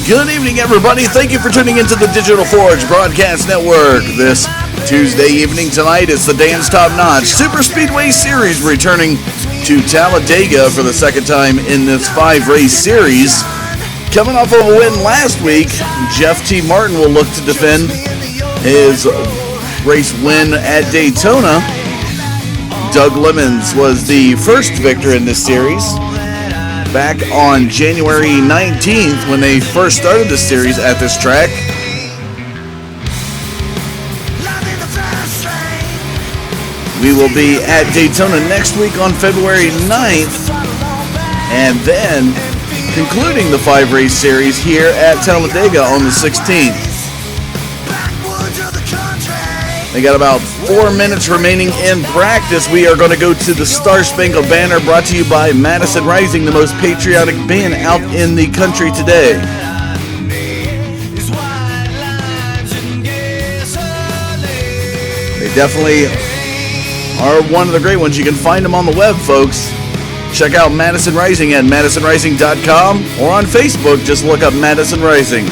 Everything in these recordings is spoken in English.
Good evening, everybody. Thank you for tuning into the Digital Forge Broadcast Network. This Tuesday evening tonight, it's the Dan's Top Notch Super Speedway Series returning to Talladega for the second time in this 5-race series. Coming off of a win last week, Jeff T. Martin will look to defend his race win at Daytona. Doug Lemons was the first victor in this series back on January 19th when they first started the series at this track. We will be at Daytona next week on February 9th, and then concluding the 5-race series here at Talladega on the 16th. They got about 4 minutes remaining in practice. We are going to go to the Star Spangled Banner, brought to you by Madison Rising, the most patriotic band out in the country today. They definitely are one of the great ones. You can find them on the web, folks. Check out Madison Rising at madisonrising.com or on Facebook. Just look up Madison Rising.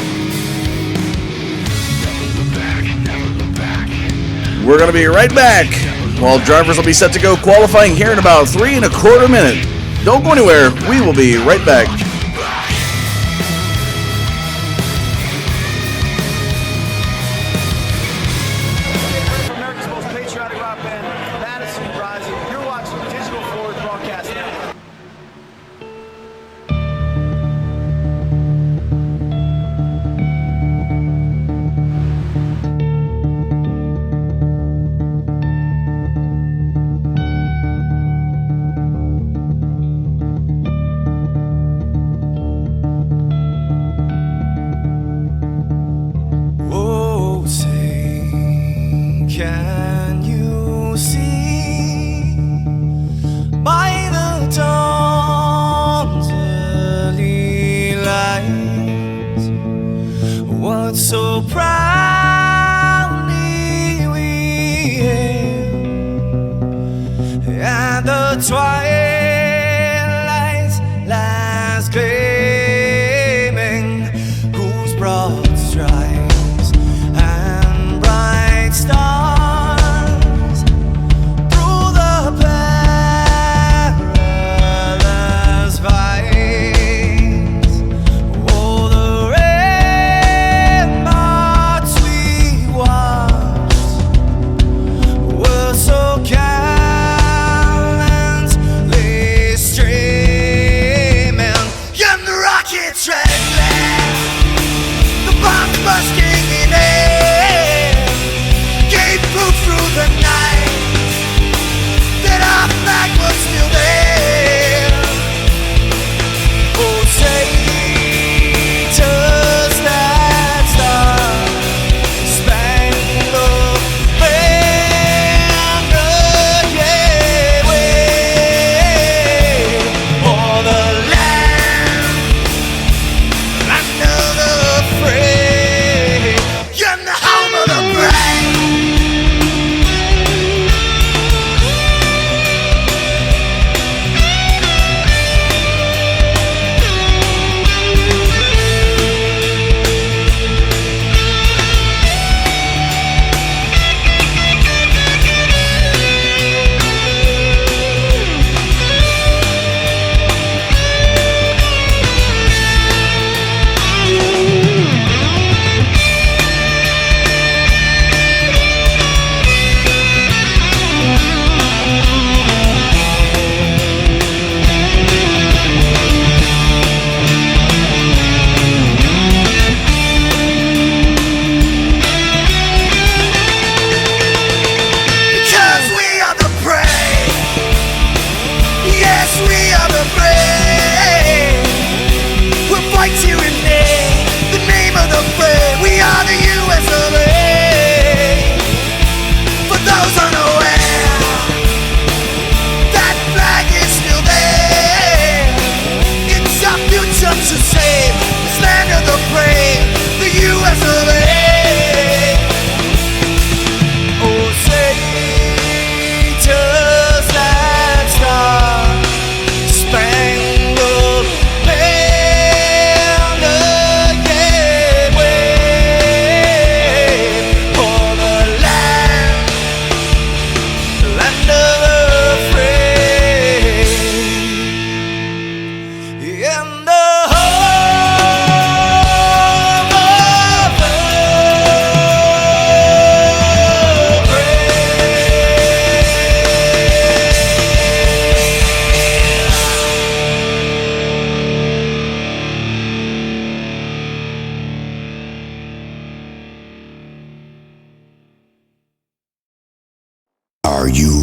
We're going to be right back while drivers will be set to go qualifying here in about 3 1/4 minutes. Don't go anywhere. We will be right back. America's most patriotic rock band, Madison Rising. You're watching Digital Forge Broadcast Network. Can you see by the dawn's early light what so proudly we hailed at the twilight's last gleaming, whose broad stripes and bright stars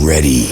ready?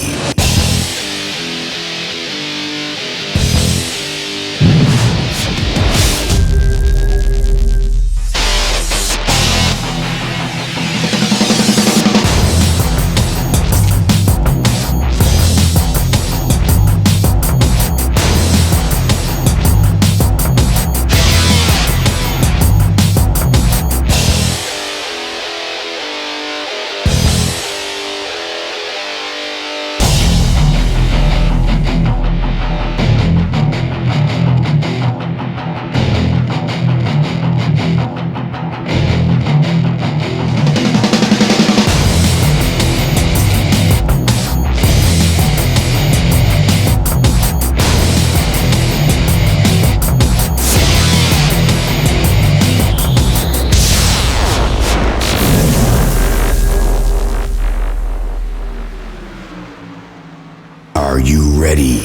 Are you ready?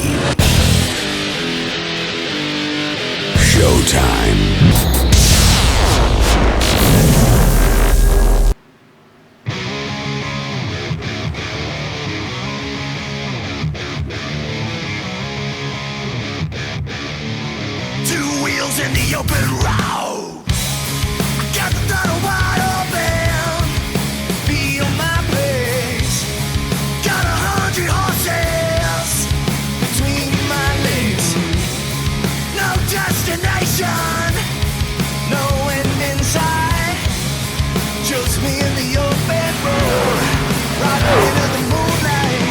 Showtime. 2 wheels in the open road. I got the throttle wide open. Feel my pace. Got 100 horses between my legs. No destination, no end in sight. Just me in the open road, riding into the moonlight.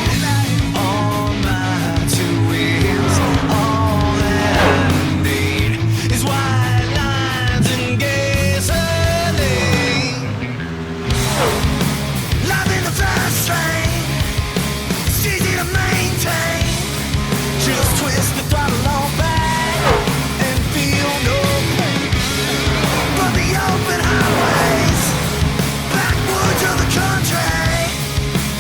On my 2 wheels, all that I need is white lines and gasoline. Life in the fast lane, it's easy to maintain. Just twist the throttle on back and feel no pain. But the open highways, backwoods of the country,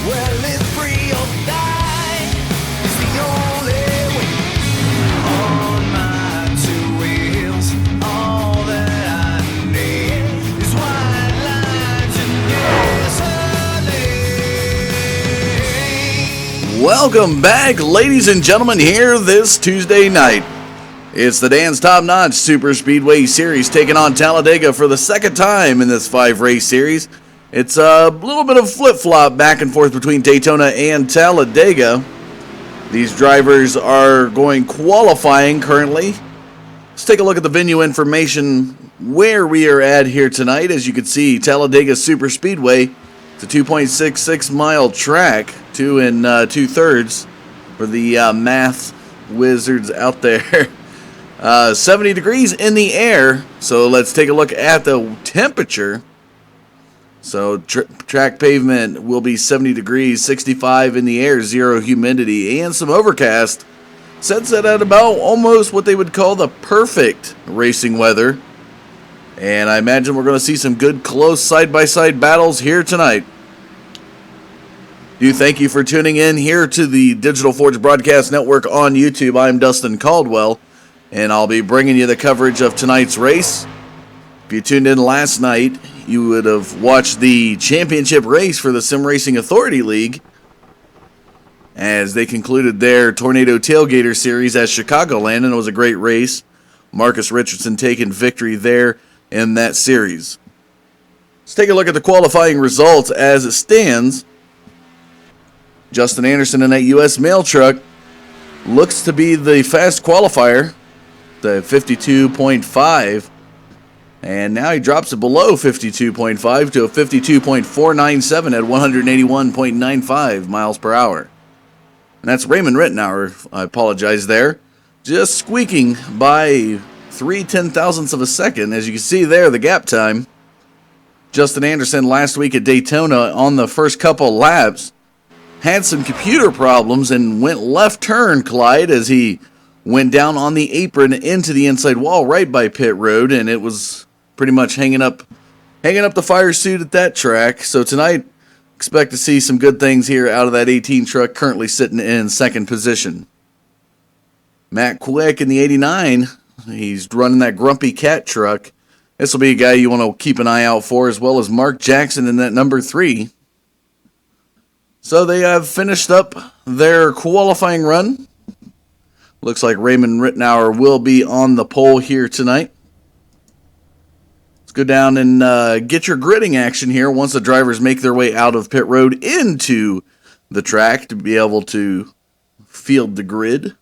well, live free or die is the only way. On my 2 wheels, all that I need is white lines and gasoline. Welcome back, ladies and gentlemen, here this Tuesday night. It's the Dan's Top Notch Super Speedway Series taking on Talladega for the second time in this 5-race series. It's a little bit of flip-flop back and forth between Daytona and Talladega. These drivers are going qualifying currently. Let's take a look at the venue information where we are at here tonight. As you can see, Talladega Super Speedway. It's a 2.66 mile track, 2 2/3 for the math wizards out there. 70 degrees in the air. So let's take a look at the temperature. So track pavement will be 70 degrees, 65 in the air, 0 humidity, and some overcast. Sets it at about almost what they would call the perfect racing weather. And I imagine we're going to see some good close side-by-side battles here tonight. Thank you for tuning in here to the Digital Forge Broadcast Network on YouTube. I'm Dustin Caldwell, and I'll be bringing you the coverage of tonight's race. If you tuned in last night, you would have watched the championship race for the Sim Racing Authority League as they concluded their Tornado Tailgater Series at Chicagoland, and it was a great race. Marcus Richardson taking victory there in that series. Let's take a look at the qualifying results as it stands. Justin Anderson in that U.S. mail truck looks to be the fast qualifier, the 52.5. And now he drops it below 52.5 to a 52.497 at 181.95 miles per hour. And that's Raymond Rittenauer, I apologize there. Just squeaking by 0.3 of a second. As you can see there, the gap time. Justin Anderson last week at Daytona on the first couple laps had some computer problems and went left turn collide as he went down on the apron into the inside wall right by pit road, and it was pretty much hanging up the fire suit at that track. So tonight, expect to see some good things here out of that 18 truck currently sitting in second position. Matt Quick in the 89, he's running that Grumpy Cat truck. This will be a guy you want to keep an eye out for, as well as Mark Jackson in that number 3. So they have finished up their qualifying run. Looks like Raymond Rittenauer will be on the pole here tonight. Let's go down and get your gridding action here once the drivers make their way out of pit road into the track to be able to field the grid.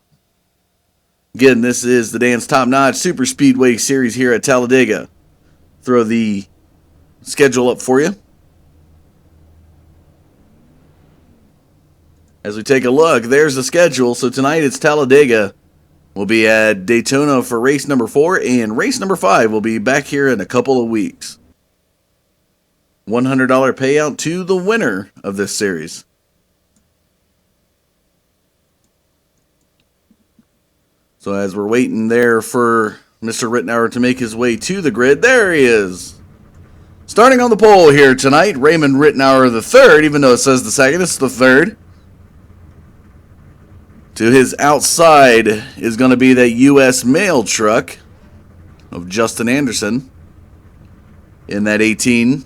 Again, this is the Dan's Top Notch Super Speedway Series here at Talladega. Throw the schedule up for you. As we take a look, there's the schedule. So tonight it's Talladega. We'll be at Daytona for race number 4, and race number 5 will be back here in a couple of weeks. $100 payout to the winner of this series. So as we're waiting there for Mr. Rittenauer to make his way to the grid, there he is. Starting on the pole here tonight, Raymond Rittenauer III, even though it says the second, it's the third. To his outside is going to be that U.S. mail truck of Justin Anderson in that 18.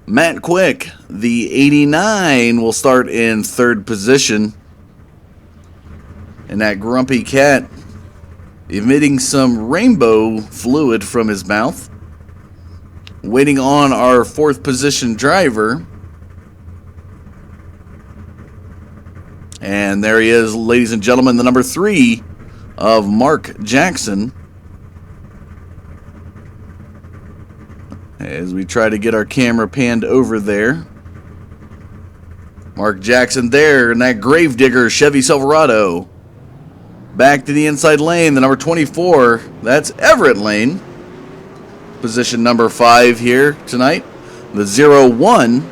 Matt Quick, the 89, will start in third position. And that grumpy cat emitting some rainbow fluid from his mouth. Waiting on our fourth position driver. And there he is, ladies and gentlemen, the number 3 of Mark Jackson. As we try to get our camera panned over there. Mark Jackson there in that Gravedigger Chevy Silverado. Back to the inside lane, the number 24, that's Everett Lane. Position number 5 here tonight. The 01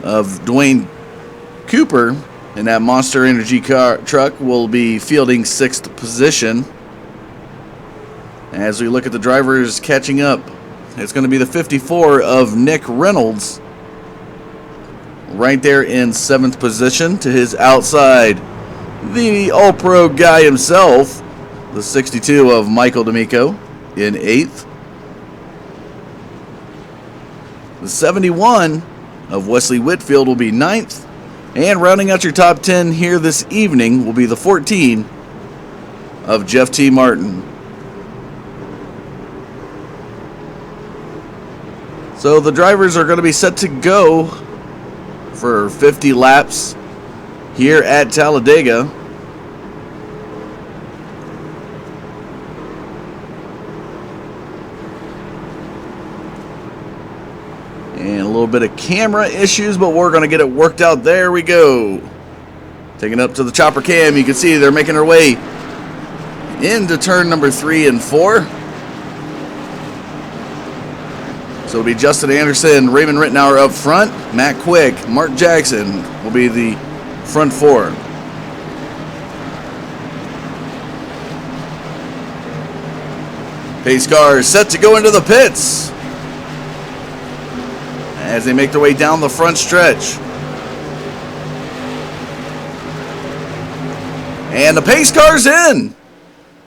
of Dwayne Cooper. And that Monster Energy truck will be fielding 6th position. As we look at the drivers catching up, it's going to be the 54 of Nick Reynolds. Right there in 7th position. To his outside, the All-Pro guy himself, the 62 of Michael D'Amico in 8th. The 71 of Wesley Whitfield will be 9th. And rounding out your top 10 here this evening will be the 14 of Jeff T. Martin. So the drivers are going to be set to go for 50 laps here at Talladega. And a little bit of camera issues, but we're going to get it worked out. There we go. Taking it up to the chopper cam. You can see they're making their way into turn number 3 and 4. So it'll be Justin Anderson, Raymond Rittenauer up front. Matt Quick, Mark Jackson will be the front 4. Pace cars set to go into the pits as they make their way down the front stretch. And the pace car's in.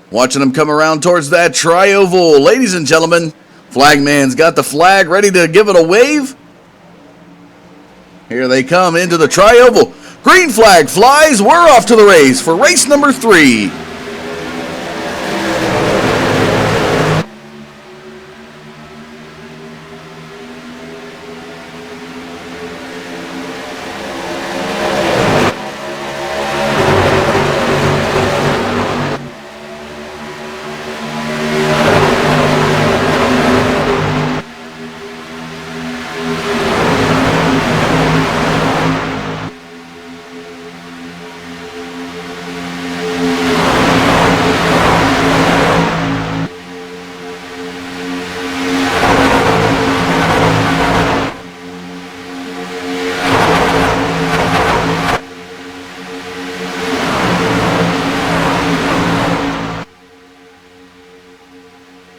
Watching them come around towards that tri-oval. Ladies and gentlemen, Flagman's got the flag ready to give it a wave. Here they come into the tri-oval. Green flag flies. We're off to the race for race number 3.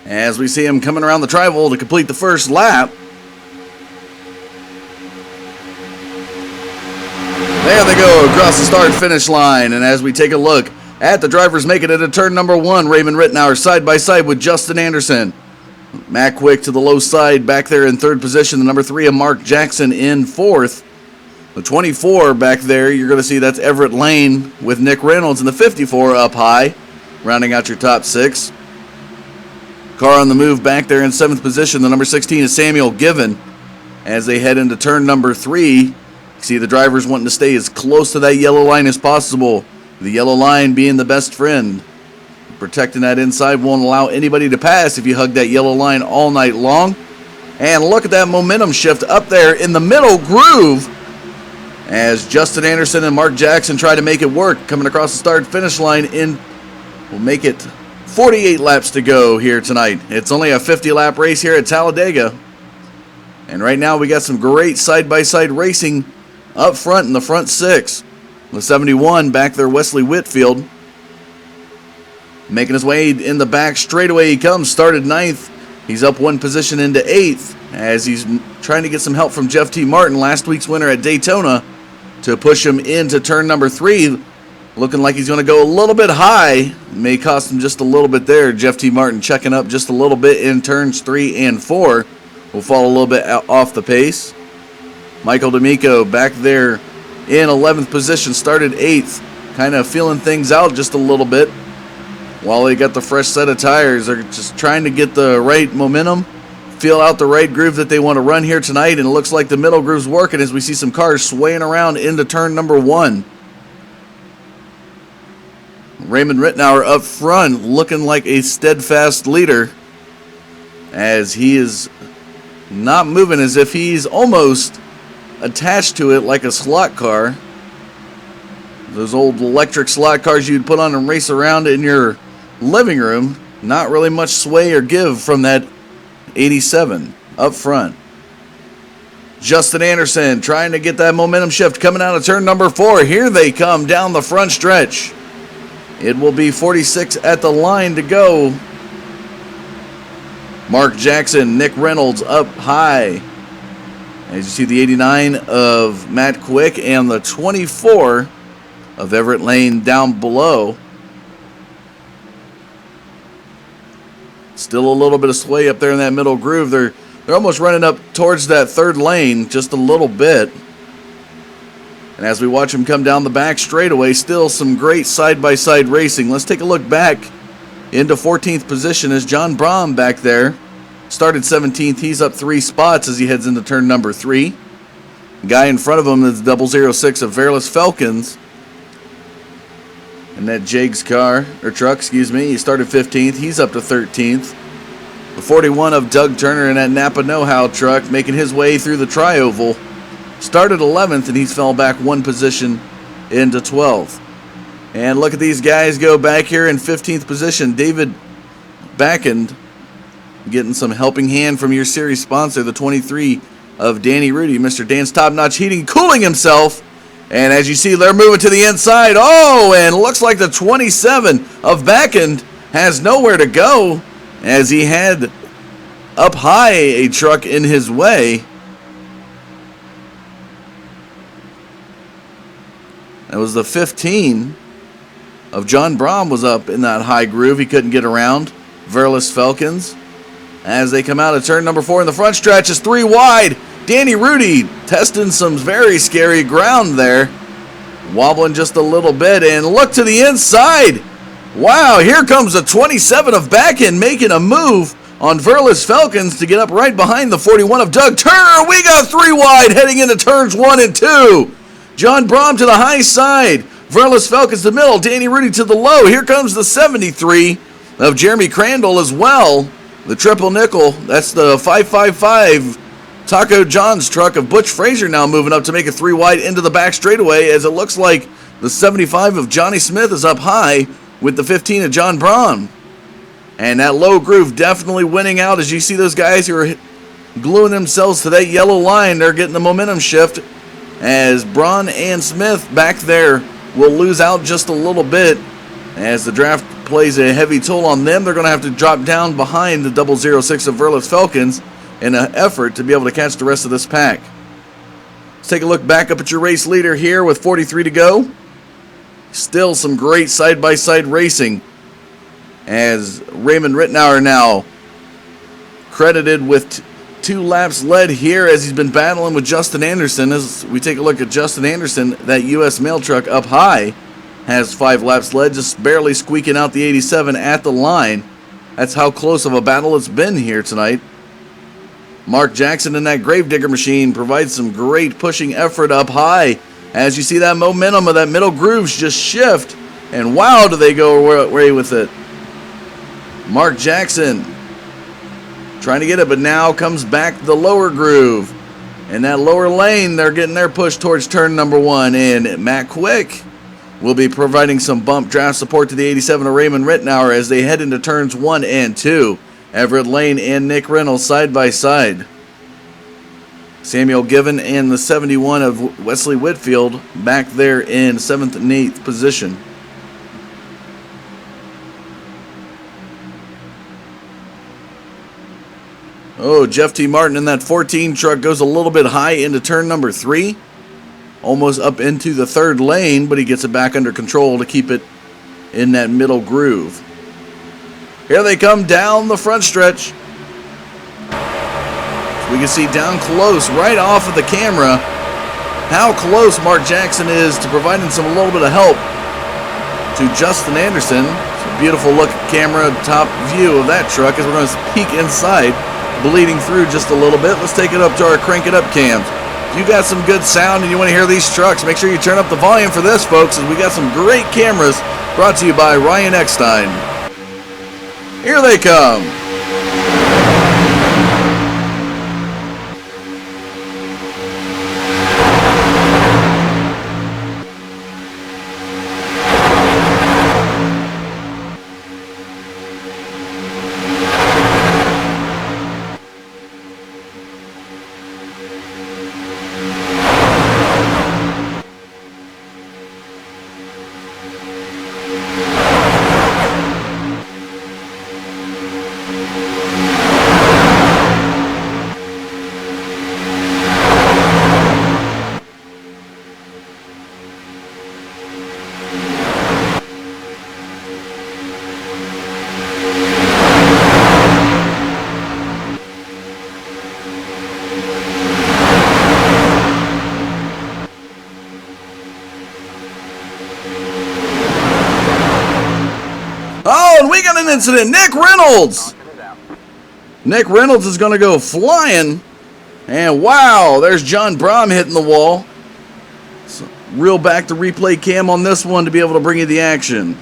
As we see him coming around the tri-oval to complete the first lap. There they go across the start-finish line. And as we take a look at the drivers making it at turn number 1, Raymond Rittenauer side by side with Justin Anderson. Matt Quick to the low side back there in 3rd position. The number 3 of Mark Jackson in 4th. The 24 back there, you're going to see that's Everett Lane with Nick Reynolds, and the 54 up high, rounding out your top 6. Car on the move back there in 7th position. The number 16 is Samuel Given. As they head into turn number 3, you see the drivers wanting to stay as close to that yellow line as possible. The yellow line being the best friend. Protecting that inside won't allow anybody to pass if you hug that yellow line all night long. And look at that momentum shift up there in the middle groove as Justin Anderson and Mark Jackson try to make it work. Coming across the start-finish line will make it 48 laps to go here tonight. It's only a 50-lap race here at Talladega. And right now we got some great side-by-side racing up front in the front 6. The 71 back there, Wesley Whitfield. Making his way in the back straightaway he comes. Started 9th. He's up 1 position into 8th as he's trying to get some help from Jeff T. Martin, last week's winner at Daytona, to push him into turn number 3. Looking like he's going to go a little bit high. May cost him just a little bit there. Jeff T. Martin checking up just a little bit in turns 3 and 4. Will fall a little bit off the pace. Michael D'Amico back there in 11th position. Started 8th. Kind of feeling things out just a little bit. While they got the fresh set of tires, they're just trying to get the right momentum, feel out the right groove that they want to run here tonight, and it looks like the middle groove's working as we see some cars swaying around into turn number 1. Raymond Rittenauer up front looking like a steadfast leader as he is not moving, as if he's almost attached to it like a slot car. Those old electric slot cars you'd put on and race around in your living room. Not really much sway or give from that 87 up front. Justin Anderson trying to get that momentum shift coming out of turn number 4. Here they come down the front stretch. It will be 46 at the line to go. Mark Jackson, Nick Reynolds up high. As you see the 89 of Matt Quick and the 24 of Everett Lane down below. Still a little bit of sway up there in that middle groove. They're almost running up towards that 3rd lane just a little bit. And as we watch them come down the back straightaway, still some great side-by-side racing. Let's take a look back into 14th position as John Brahm back there. Started 17th. He's up 3 spots as he heads into turn number 3. Guy in front of him is 006 of Verlis Falcons. And that Jags car, or truck, excuse me, he started 15th. He's up to 13th. The 41 of Doug Turner in that Napa Know-How truck making his way through the tri-oval. Started 11th, and he's fell back 1 position into 12th. And look at these guys go back here in 15th position. David Backend getting some helping hand from your series sponsor, the 23 of Danny Rudy, Mr. Dan's Top Notch Heating, cooling himself. And as you see, they're moving to the inside. Oh, and looks like the 27 of Backend has nowhere to go as he had up high a truck in his way. That was the 15 of John Brahm was up in that high groove. He couldn't get around. Verlis Falcons. As they come out of turn number 4 in the front stretch is 3 wide. Danny Rudy testing some very scary ground there. Wobbling just a little bit, and look to the inside. Wow, here comes the 27 of Backend making a move on Verlis Falcons to get up right behind the 41 of Doug Turner. We got 3 wide heading into turns 1 and 2. John Brahm to the high side. Verlis Falcons to the middle. Danny Rudy to the low. Here comes the 73 of Jeremy Crandall as well. The triple nickel. That's the 555 Taco John's truck of Butch Frazier now moving up to make a 3 wide into the back straightaway, as it looks like the 75 of Johnny Smith is up high with the 15 of John Brahm. And that low groove definitely winning out as you see those guys who are gluing themselves to that yellow line. They're getting the momentum shift as Braun and Smith back there will lose out just a little bit as the draft plays a heavy toll on them. They're going to have to drop down behind the 006 of Verlis Falcons in an effort to be able to catch the rest of this pack. Let's take a look back up at your race leader here with 43 to go. Still some great side-by-side racing as Raymond Rittenauer now credited with 2 laps led here as he's been battling with Justin Anderson. As we take a look at Justin Anderson, that U.S. mail truck up high has 5 laps led, just barely squeaking out the 87 at the line. That's how close of a battle it's been here tonight. Mark Jackson in that Gravedigger machine provides some great pushing effort up high. As you see that momentum of that middle grooves just shift, and wow, do they go away with it. Mark Jackson trying to get it, but now comes back the lower groove. In that lower lane, they're getting their push towards turn number 1, and Matt Quick will be providing some bump draft support to the 87 of Raymond Rittenauer as they head into turns 1 and 2. Everett Lane and Nick Reynolds side by side. Samuel Given and the 71 of Wesley Whitfield back there in 7th and 8th position. Oh, Jeff T. Martin in that 14 truck goes a little bit high into turn number 3. Almost up into the 3rd lane, but he gets it back under control to keep it in that middle groove. Here they come down the front stretch. So we can see down close, right off of the camera, how close Mark Jackson is to providing a little bit of help to Justin Anderson. It's a beautiful look at camera top view of that truck as we're going to peek inside. Bleeding through just a little bit. Let's take it up to our crank it up cams. If you got some good sound and you want to hear these trucks, make sure you turn up the volume for this, folks, as we got some great cameras brought to you by Ryan Eckstein. Here they come. Oh, and we got an incident. Nick Reynolds. Nick Reynolds is going to go flying. And wow, there's John Brom hitting the wall. So reel back the replay cam on this one to be able to bring you the action.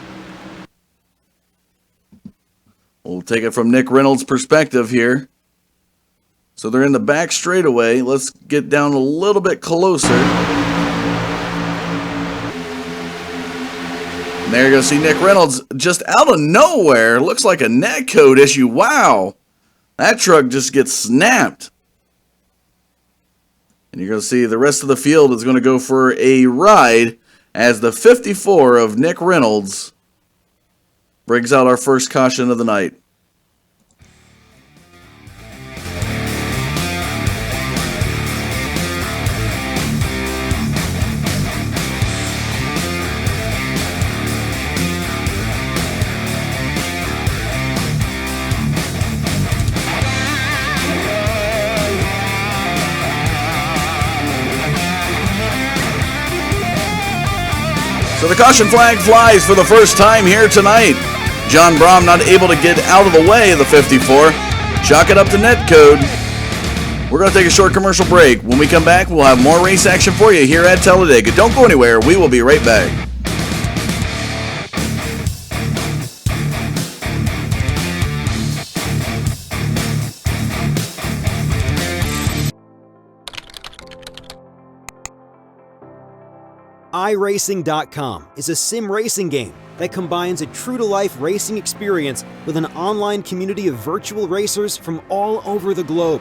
We'll take it from Nick Reynolds' perspective here. So they're in the back straightaway. Let's get down a little bit closer. And there you go, see Nick Reynolds just out of nowhere. Looks like a net code issue. Wow. That truck just gets snapped. And you're going to see the rest of the field is going to go for a ride as the 54 of Nick Reynolds brings out our first caution of the night. So the caution flag flies for the first time here tonight. John Brom not able to get out of the way of the 54. Chalk it up to net code. We're going to take a short commercial break. When we come back, we'll have more race action for you here at Talladega. Don't go anywhere. We will be right back. iRacing.com is a sim racing game that combines a true-to-life racing experience with an online community of virtual racers from all over the globe.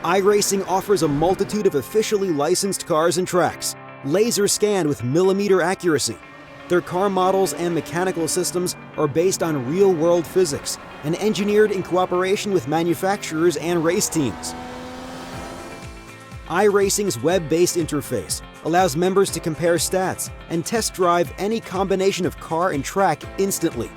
iRacing offers a multitude of officially licensed cars and tracks, laser scanned with millimeter accuracy. Their car models and mechanical systems are based on real-world physics and engineered in cooperation with manufacturers and race teams. iRacing's web-based interface allows members to compare stats and test drive any combination of car and track instantly.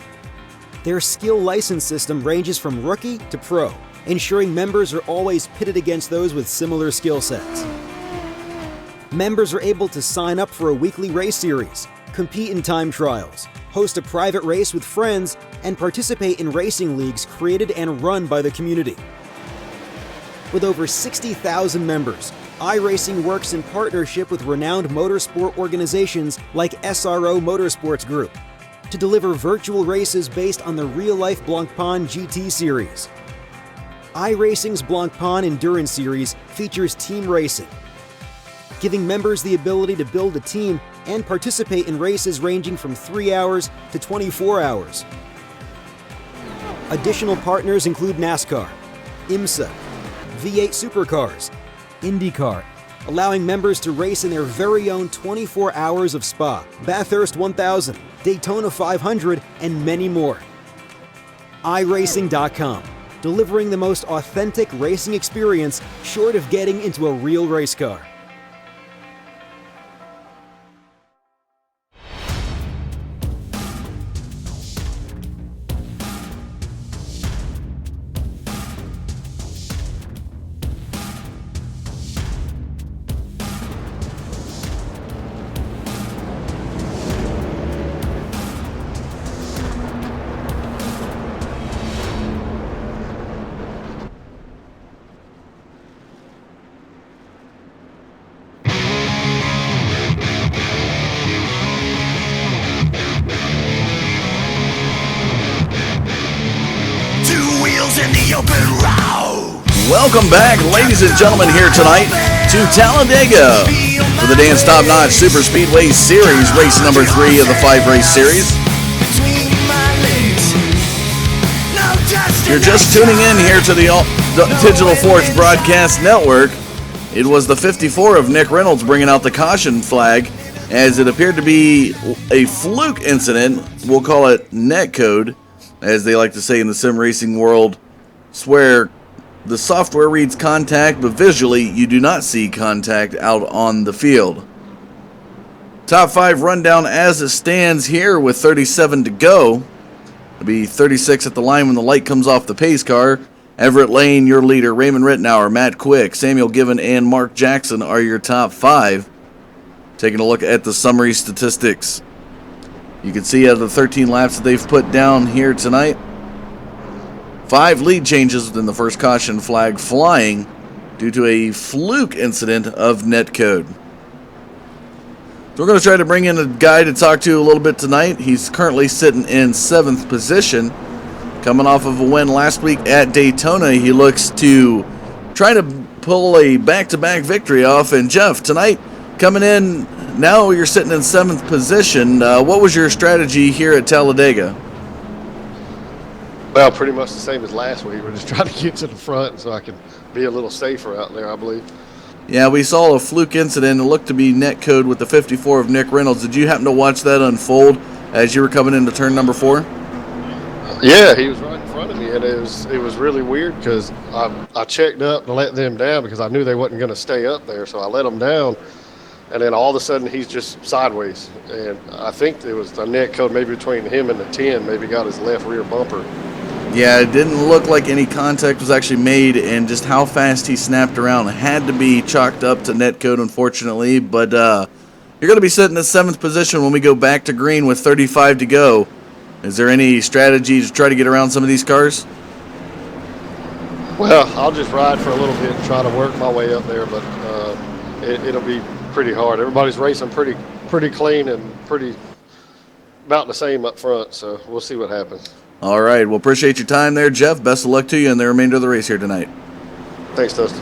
Their skill license system ranges from rookie to pro, ensuring members are always pitted against those with similar skill sets. Members are able to sign up for a weekly race series, compete in time trials, host a private race with friends, and participate in racing leagues created and run by the community. With over 60,000 members, iRacing works in partnership with renowned motorsport organizations like SRO Motorsports Group to deliver virtual races based on the real-life Blancpain GT series. iRacing's Blancpain Endurance Series features team racing, giving members the ability to build a team and participate in races ranging from 3 hours to 24 hours. Additional partners include NASCAR, IMSA, V8 Supercars, IndyCar, allowing members to race in their very own 24 hours of Spa, Bathurst 1000, Daytona 500, and many more. iRacing.com, delivering the most authentic racing experience short of getting into a real race car. In the open road. Welcome back, ladies and gentlemen, here tonight to Talladega for the Dance Top Notch Super Speedway Series, race number 3 of the 5-race series. You're just tuning in here to the Digital Forge Broadcast Network. It was the 54 of Nick Reynolds bringing out the caution flag, as it appeared to be a fluke incident. We'll call it netcode, as they like to say in the sim racing world, where the software reads contact, but visually you do not see contact out on the field. Top 5 rundown as it stands here with 37 to go. It'll be 36 at the line when the light comes off the pace car. Everett Lane, your leader. Raymond Rittenauer, Matt Quick, Samuel Given, and Mark Jackson are your top 5. Taking a look at the summary statistics. You can see out of the 13 laps that they've put down here tonight, 5 lead changes within the first caution flag flying due to a fluke incident of netcode. So we're going to try to bring in a guy to talk to a little bit tonight. He's currently sitting in 7th position. Coming off of a win last week at Daytona, he looks to try to pull a back-to-back victory off. And Jeff, tonight coming in, now you're sitting in 7th position. What was your strategy here at Talladega? Well, pretty much the same as last week. We're just trying to get to the front so I can be a little safer out there, I believe. Yeah, we saw a fluke incident. It looked to be netcode with the 54 of Nick Reynolds. Did you happen to watch that unfold as you were coming into turn number 4? Yeah, he was right in front of me, and it was really weird because I checked up to let them down because I knew they wasn't going to stay up there, so I let them down. And then all of a sudden, he's just sideways. And I think it was the netcode maybe between him and the 10, maybe got his left rear bumper. Yeah, it didn't look like any contact was actually made, and just how fast he snapped around had to be chalked up to netcode, unfortunately. But you're going to be sitting in 7th position when we go back to green with 35 to go. Is there any strategy to try to get around some of these cars? Well, I'll just ride for a little bit and try to work my way up there, but it'll be pretty hard. Everybody's racing pretty clean and pretty about the same up front, so we'll see what happens. All right. Well, appreciate your time there, Jeff. Best of luck to you in the remainder of the race here tonight. Thanks, Dustin.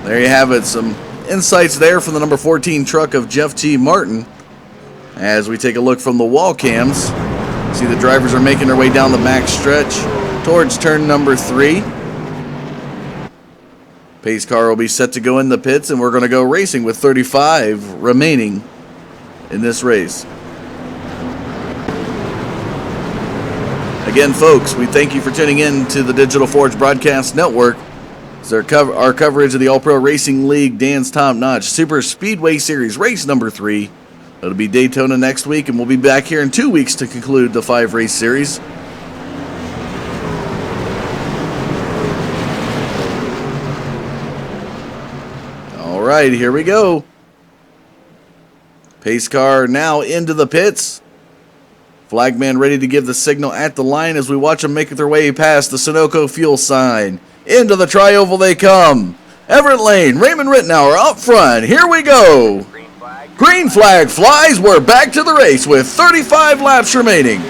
There you have it. Some insights there from the number 14 truck of Jeff T. Martin. As we take a look from the wall cams, see the drivers are making their way down the back stretch towards turn number 3. Pace car will be set to go in the pits, and we're going to go racing with 35 remaining in this race. Again, folks, we thank you for tuning in to the Digital Forge Broadcast Network. It's our coverage of the All-Pro Racing League Dan's Top Notch Super Speedway Series, race number 3. It'll be Daytona next week, and we'll be back here in 2 weeks to conclude the 5-race series. right, here we go. Pace car now into the pits. Flagman ready to give the signal at the line as we watch them make their way past the Sunoco fuel sign. Into the tri-oval they come. Everett Lane, Raymond Rittenauer up front. Here we go. Green flag flies. We're back to the race with 35 laps remaining.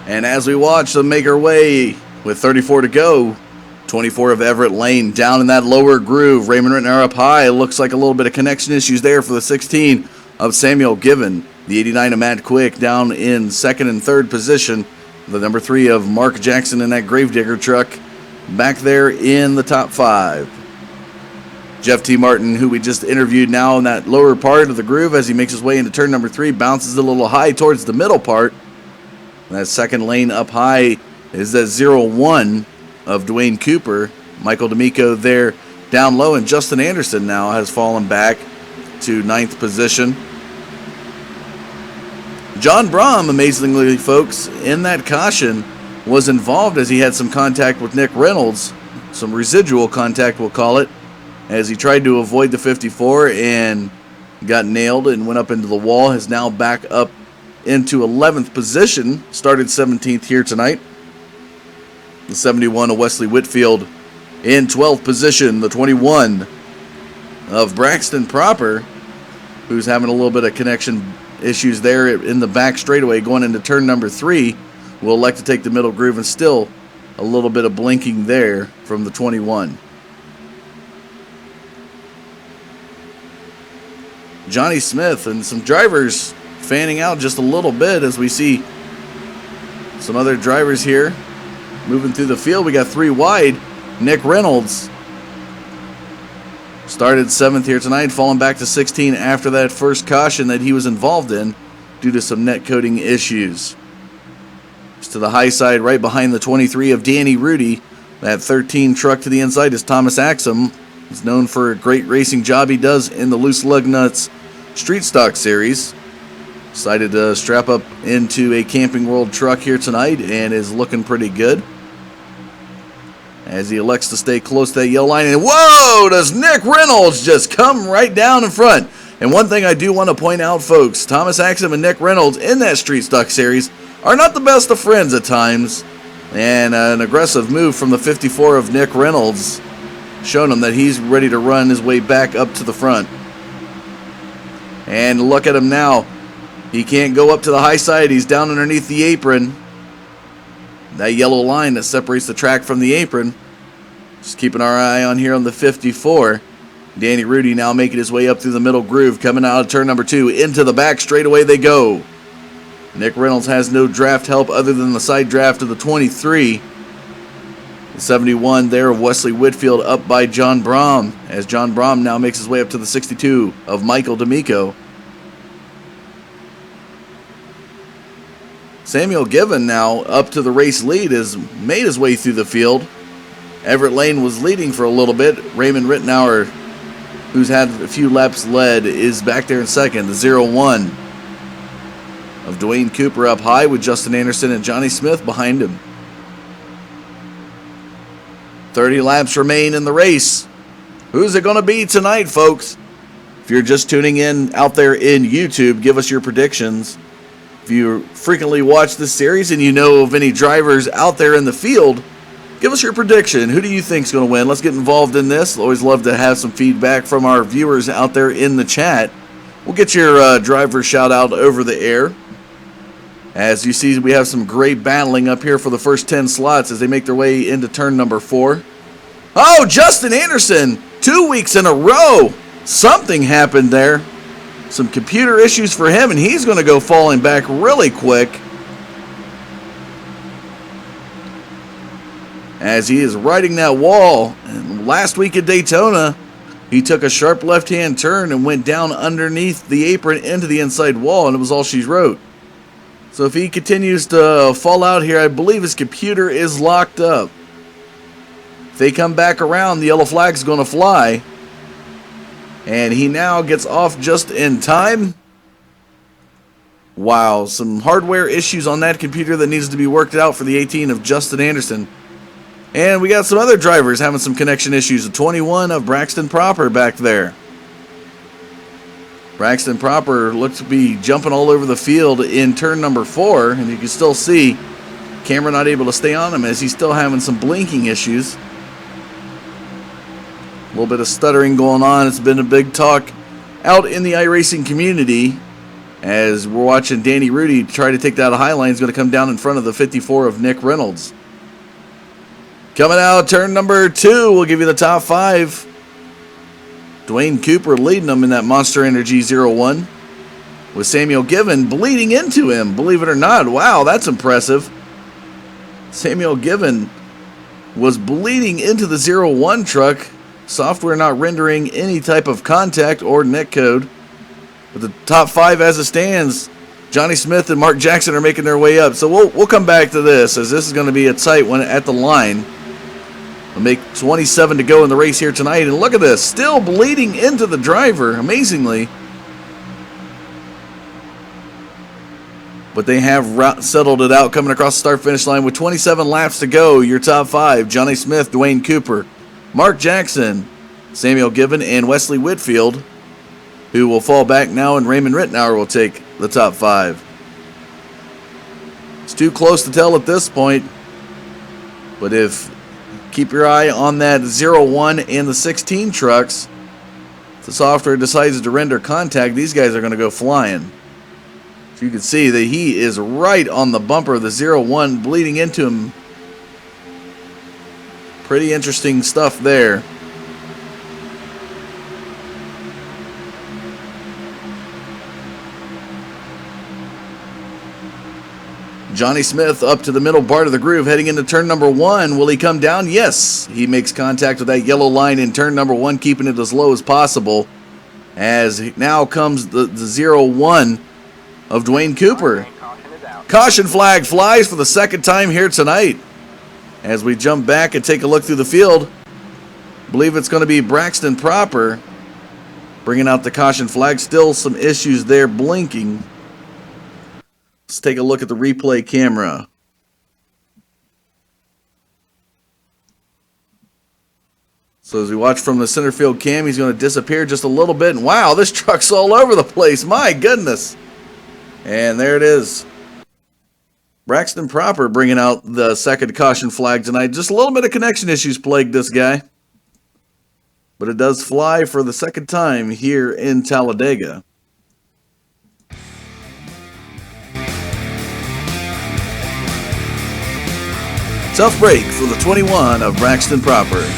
And as we watch them make our way with 34 to go, 24 of Everett Lane down in that lower groove. Raymond Rittenauer up high. Looks like a little bit of connection issues there for the 16 of Samuel Given. The 89 of Matt Quick down in second and third position. The number 3 of Mark Jackson in that Gravedigger truck back there in the top 5. Jeff T. Martin, who we just interviewed, now in that lower part of the groove as he makes his way into turn number 3, bounces a little high towards the middle part. That second lane up high is that 0-1 of Dwayne Cooper. Michael D'Amico there down low, and Justin Anderson now has fallen back to 9th position. John Brahm, amazingly, folks, in that caution was involved as he had some contact with Nick Reynolds, some residual contact we'll call it, as he tried to avoid the 54 and got nailed and went up into the wall. Is now back up into 11th position, started 17th here tonight. The 71 of Wesley Whitfield in 12th position. The 21 of Braxton Proper, who's having a little bit of connection issues there in the back straightaway going into turn number 3, will elect to take the middle groove, and still a little bit of blinking there from the 21. Johnny Smith and some drivers fanning out just a little bit as we see some other drivers here moving through the field. We got 3 wide. Nick Reynolds started 7th here tonight, falling back to 16 after that first caution that he was involved in due to some net coating issues. Just to the high side, right behind the 23 of Danny Rudy. That 13 truck to the inside is Thomas Axum. He's known for a great racing job he does in the Loose Lug Nuts Street Stock Series. Decided to strap up into a Camping World truck here tonight and is looking pretty good as he elects to stay close to that yellow line. And whoa, does Nick Reynolds just come right down in front. And one thing I do want to point out, folks, Thomas Axum and Nick Reynolds in that Street Stock Series are not the best of friends at times. And an aggressive move from the 54 of Nick Reynolds, showing him that he's ready to run his way back up to the front. And look at him now. He can't go up to the high side. He's down underneath the apron. That yellow line that separates the track from the apron. Just keeping our eye on here on the 54. Danny Rudy now making his way up through the middle groove, coming out of turn number 2. Into the back, straight away they go. Nick Reynolds has no draft help other than the side draft of the 23. The 71 there of Wesley Whitfield up by John Brahm, as John Brahm now makes his way up to the 62 of Michael D'Amico. Samuel Given now up to the race lead, has made his way through the field. Everett Lane was leading for a little bit. Raymond Rittenauer, who's had a few laps led, is back there in second. The 0-1 of Dwayne Cooper up high with Justin Anderson and Johnny Smith behind him. 30 laps remain in the race. Who's it going to be tonight, folks? If you're just tuning in out there in YouTube, give us your predictions. If you frequently watch this series and you know of any drivers out there in the field, give us your prediction. Who do you think is going to win? Let's get involved in this. Always love to have some feedback from our viewers out there in the chat. We'll get your driver shout out over the air. As you see, we have some great battling up here for the first 10 slots as they make their way into turn number 4. Oh, Justin Anderson, 2 weeks in a row. Something happened there. Some computer issues for him, and he's going to go falling back really quick. As he is riding that wall. And last week at Daytona, he took a sharp left-hand turn and went down underneath the apron into the inside wall, and it was all she wrote. So if he continues to fall out here, I believe his computer is locked up. If they come back around, the yellow flag's going to fly. And he now gets off just in time. Wow, some hardware issues on that computer that needs to be worked out for the 18 of Justin Anderson. And we got some other drivers having some connection issues. The 21 of Braxton Proper back there. Braxton Proper looks to be jumping all over the field in turn number 4. And you can still see camera not able to stay on him as he's still having some blinking issues. A little bit of stuttering going on. It's been a big talk out in the iRacing community as we're watching Danny Rudy try to take that high line. He's going to come down in front of the 54 of Nick Reynolds. Coming out, turn number 2, we'll give you the top 5. Dwayne Cooper leading them in that Monster Energy 01. With Samuel Given bleeding into him, believe it or not. Wow, that's impressive. Samuel Given was bleeding into the 01 truck. Software not rendering any type of contact or netcode. With the top 5 as it stands, Johnny Smith and Mark Jackson are making their way up. So we'll come back to this, as this is going to be a tight one at the line. We'll make 27 to go in the race here tonight. And look at this, still bleeding into the driver, amazingly. But they have settled it out coming across the start-finish line with 27 laps to go. Your top 5, Johnny Smith, Dwayne Cooper, Mark Jackson, Samuel Given, and Wesley Whitfield, who will fall back now, and Raymond Rittenauer will take the top 5. It's too close to tell at this point, but keep your eye on that 01 and the 16 trucks. If the software decides to render contact, these guys are going to go flying. So you can see that he is right on the bumper of the 01, bleeding into him. Pretty interesting stuff there. Johnny Smith up to the middle part of the groove, heading into turn number 1. Will he come down? Yes. He makes contact with that yellow line in turn number 1, keeping it as low as possible. As now comes the 01 of Dwayne Cooper. Caution flag flies for the second time here tonight. As we jump back and take a look through the field, I believe it's going to be Braxton Proper bringing out the caution flag. Still some issues there, blinking. Let's take a look at the replay camera. So as we watch from the center field cam, he's going to disappear just a little bit. And wow, this truck's all over the place. My goodness. And there it is. Braxton Proper bringing out the second caution flag tonight. Just a little bit of connection issues plagued this guy. But it does fly for the second time here in Talladega. Tough break for the 21 of Braxton Proper.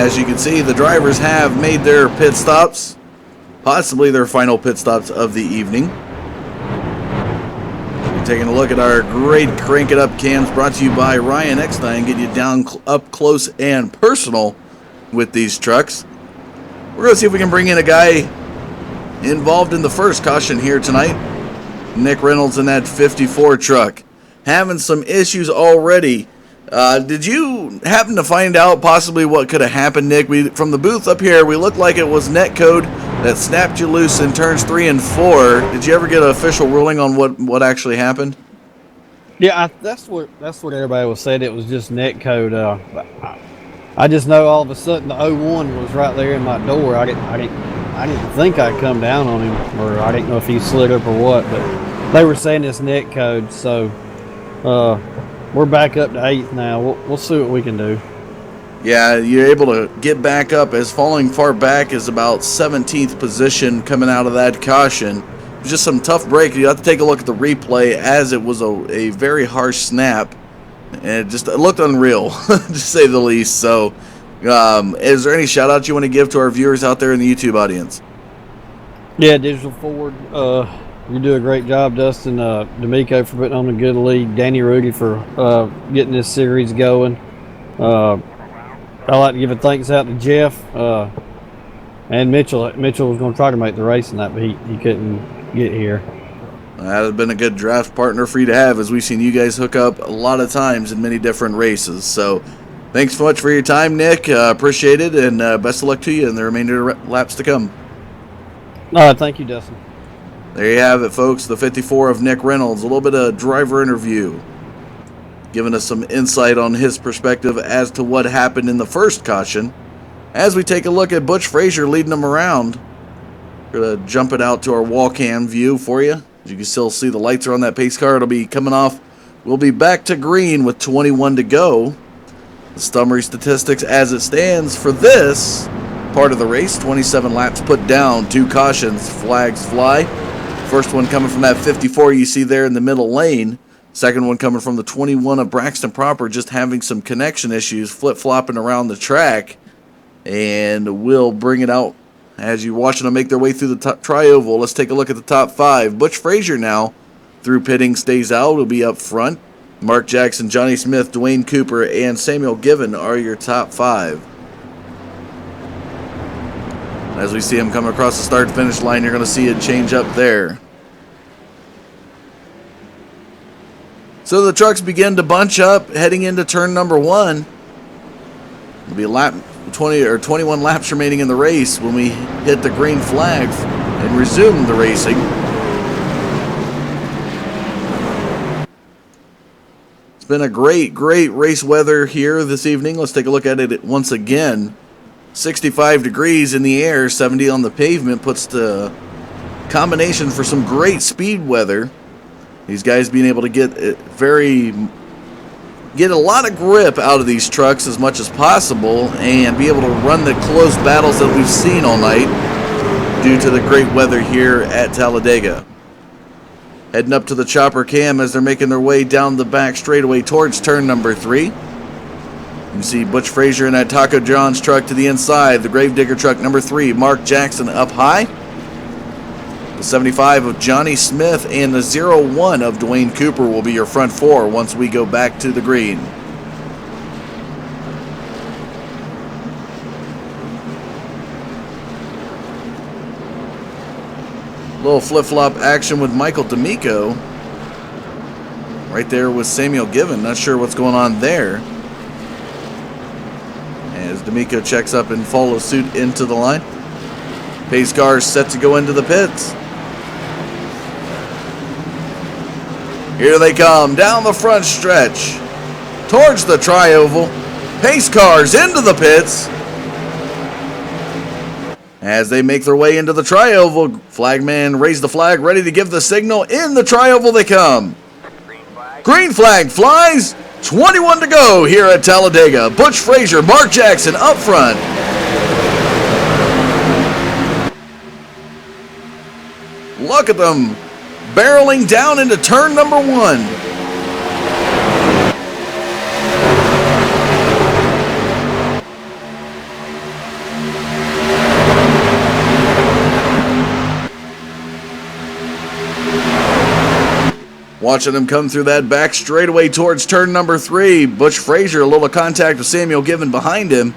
As you can see, the drivers have made their pit stops, possibly their final pit stops of the evening. Taking a look at our great Crank It Up cams brought to you by Ryan Eckstein, get you down up close and personal with these trucks. We're going to see if we can bring in a guy involved in the first caution here tonight. Nick Reynolds in that 54 truck. Having some issues already. Did you happen to find out possibly what could have happened, Nick? From the booth up here, we looked like it was netcode that snapped you loose in turns 3 and 4. Did you ever get an official ruling on what actually happened? Yeah, that's what everybody was saying. It was just netcode. I just know all of a sudden the 01 was right there in my door. I didn't think I'd come down on him, or I didn't know if he slid up or what. But they were saying it's netcode, so we're back up to 8th now. We'll see what we can do. Yeah, you're able to get back up, as falling far back is about 17th position coming out of that caution. It was just some tough break. You have to take a look at the replay, as it was a very harsh snap, and it looked unreal, to say the least. So, is there any shout-outs you want to give to our viewers out there in the YouTube audience? Yeah, Digital Ford, you do a great job, Dustin. D'Amico for putting on a good lead. Danny Rudy for getting this series going. I'd like to give a thanks out to Jeff and Mitchell. Mitchell was going to try to make the race in that, but he couldn't get here. That has been a good draft partner for you to have, as we've seen you guys hook up a lot of times in many different races. So thanks so much for your time, Nick. Appreciate it, and best of luck to you in the remainder of laps to come. Thank you, Dustin. There you have it, folks. The 54 of Nick Reynolds. A little bit of driver interview, giving us some insight on his perspective as to what happened in the first caution. As we take a look at Butch Frazier leading them around, we're going to jump it out to our wall cam view for you. As you can still see, the lights are on that pace car. It'll be coming off. We'll be back to green with 21 to go. The summary statistics as it stands for this part of the race: 27 laps put down, 2 cautions, flags fly. First one coming from that 54 you see there in the middle lane. Second one coming from the 21 of Braxton Proper, just having some connection issues, flip-flopping around the track. And we'll bring it out as you're watching them make their way through the tri-oval. Let's take a look at the top 5. Butch Frazier now, through pitting, stays out. Will be up front. Mark Jackson, Johnny Smith, Dwayne Cooper, and Samuel Given are your top 5. As we see him come across the start-finish line, you're going to see it change up there. So the trucks begin to bunch up, heading into turn number 1. It'll be lap 20 or 21 laps remaining in the race when we hit the green flag and resume the racing. It's been a great race weather here this evening. Let's take a look at it once again. 65 degrees in the air, 70 on the pavement, puts the combination for some great speed weather. These guys being able to get a lot of grip out of these trucks as much as possible and be able to run the close battles that we've seen all night due to the great weather here at Talladega. Heading up to the chopper cam as they're making their way down the back straightaway towards turn number 3. You see Butch Frazier in that Taco John's truck to the inside. The Gravedigger truck number 3, Mark Jackson up high. The 75 of Johnny Smith and the 01 of Dwayne Cooper will be your front 4 once we go back to the green. Little flip-flop action with Michael D'Amico. Right there with Samuel Given. Not sure what's going on there. As D'Amico checks up and follows suit into the line. Pace car is set to go into the pits. Here they come down the front stretch towards the tri-oval. Pace cars into the pits. As they make their way into the tri-oval, flagman raised the flag, ready to give the signal. In the tri-oval they come. Green flag flies. 21 to go here at Talladega. Butch Frazier, Mark Jackson up front. Look at them barreling down into turn number 1. Watching him come through that back straightaway towards turn number 3. Butch Frazier, a little contact with Samuel Given behind him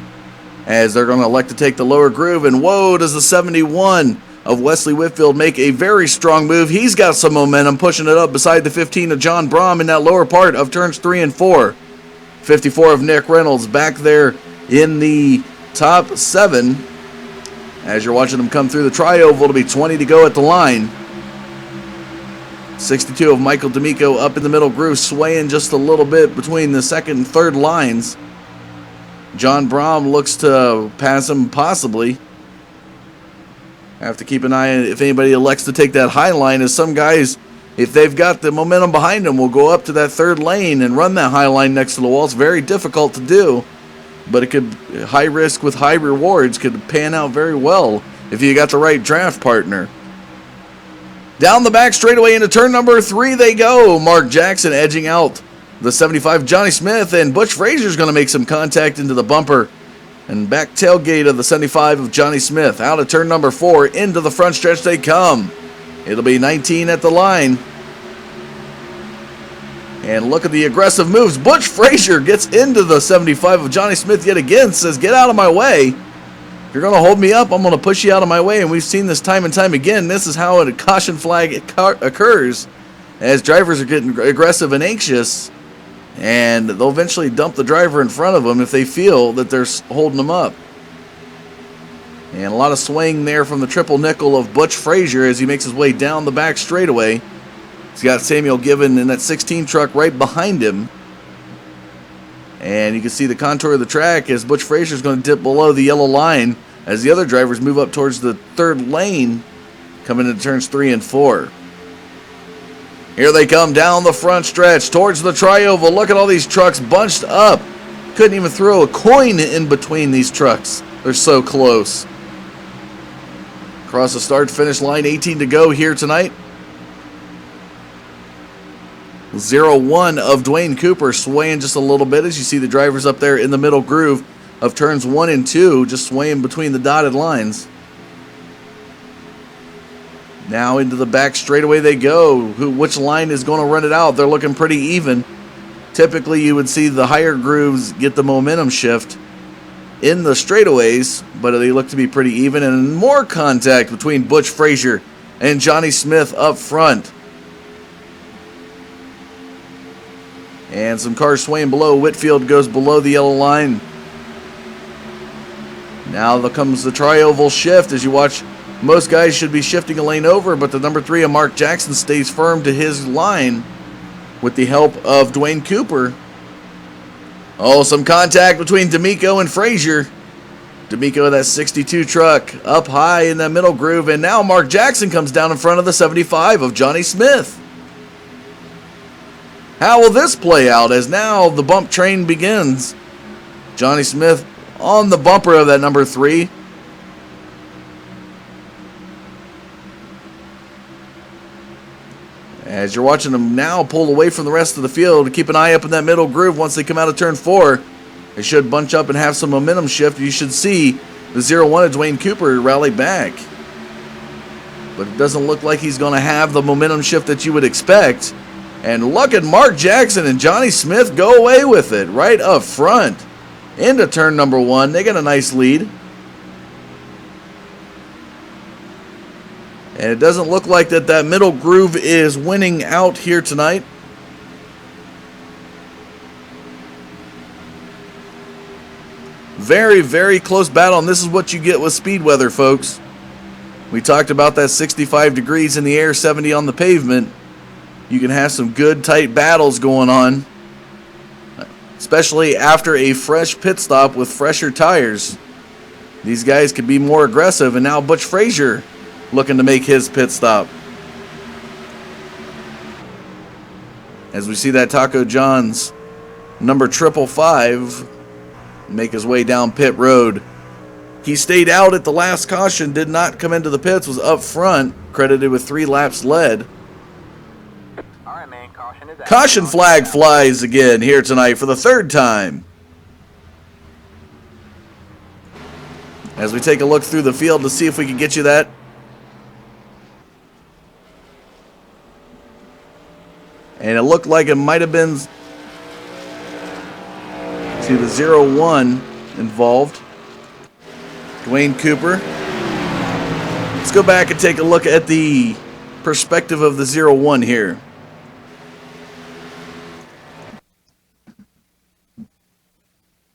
as they're going to elect to take the lower groove. And whoa, does the 71 of Wesley Whitfield make a very strong move. He's got some momentum, pushing it up beside the 15 of John Brom in that lower part of turns 3 and 4. 54 of Nick Reynolds back there in the top 7. As you're watching them come through the tri-oval, it'll be 20 to go at the line. 62 of Michael D'Amico up in the middle groove, swaying just a little bit between the second and third lines. John Brom looks to pass him possibly. Have to keep an eye if anybody elects to take that high line, as some guys, if they've got the momentum behind them, will go up to that third lane and run that high line next to the wall. It's very difficult to do, but it could, high risk with high rewards, could pan out very well if you got the right draft partner. Down the back straightaway into turn number 3 they go. Mark Jackson edging out the 75 Johnny Smith, and Butch Frazier's going to make some contact into the bumper and back tailgate of the 75 of Johnny Smith. Out of turn number 4, into the front stretch they come. It'll be 19 at the line. And look at the aggressive moves. Butch Frazier gets into the 75 of Johnny Smith yet again, says, get out of my way. If you're going to hold me up, I'm going to push you out of my way. And we've seen this time and time again. This is how a caution flag occurs as drivers are getting aggressive and anxious. And they'll eventually dump the driver in front of them if they feel that they're holding them up. And a lot of swing there from the triple nickel of Butch Frazier as he makes his way down the back straightaway. He's got Samuel Given in that 16 truck right behind him. And you can see the contour of the track as Butch Frazier's going to dip below the yellow line as the other drivers move up towards the third lane, coming into turns 3 and 4. Here they come down the front stretch towards the tri-oval. Look at all these trucks bunched up. Couldn't even throw a coin in between these trucks. They're so close. Across the start-finish line, 18 to go here tonight. 0-1 of Dwayne Cooper swaying just a little bit as you see the drivers up there in the middle groove of turns 1 and 2, just swaying between the dotted lines. Now into the back straightaway they go. Which line is going to run it out? They're looking pretty even. Typically you would see the higher grooves get the momentum shift in the straightaways, but they look to be pretty even, and more contact between Butch Frazier and Johnny Smith up front. And some cars swaying below. Whitfield goes below the yellow line. Now there comes the tri-oval shift as you watch. Most guys should be shifting a lane over, but the number 3 of Mark Jackson stays firm to his line with the help of Dwayne Cooper. Oh, some contact between D'Amico and Frazier. D'Amico, that 62 truck, up high in that middle groove, and now Mark Jackson comes down in front of the 75 of Johnny Smith. How will this play out as now the bump train begins? Johnny Smith on the bumper of that number 3. As you're watching them now pull away from the rest of the field, keep an eye up in that middle groove once they come out of turn 4. They should bunch up and have some momentum shift. You should see the 0-1 of Dwayne Cooper rally back. But it doesn't look like he's going to have the momentum shift that you would expect. And look at Mark Jackson and Johnny Smith go away with it right up front into turn number 1. They got a nice lead. And it doesn't look like that middle groove is winning out here tonight. Very, very close battle, and this is what you get with speed weather, folks. We talked about that 65 degrees in the air, 70 on the pavement. You can have some good, tight battles going on, especially after a fresh pit stop with fresher tires. These guys could be more aggressive, and now Butch Frazier looking to make his pit stop. As we see that Taco John's number 555 make his way down pit road. He stayed out at the last caution, did not come into the pits, was up front, credited with 3 laps led. All right, man. Caution is out. Caution flag flies again here tonight for the 3rd time. As we take a look through the field to see if we can get you that. And it looked like it might have been to the 0-1 involved. Dwayne Cooper. Let's go back and take a look at the perspective of the 0-1 here.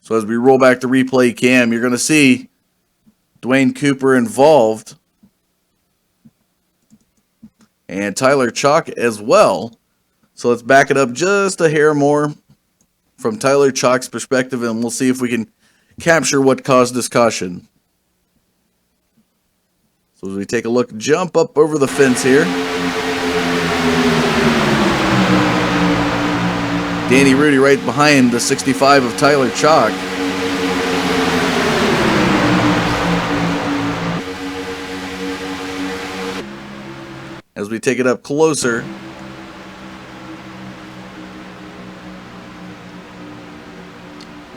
So as we roll back the replay cam, you're going to see Dwayne Cooper involved. And Tyler Chalk as well. So let's back it up just a hair more from Tyler Chalk's perspective, and we'll see if we can capture what caused this caution. So as we take a look, jump up over the fence here. Danny Rudy right behind the 65 of Tyler Chalk. As we take it up closer,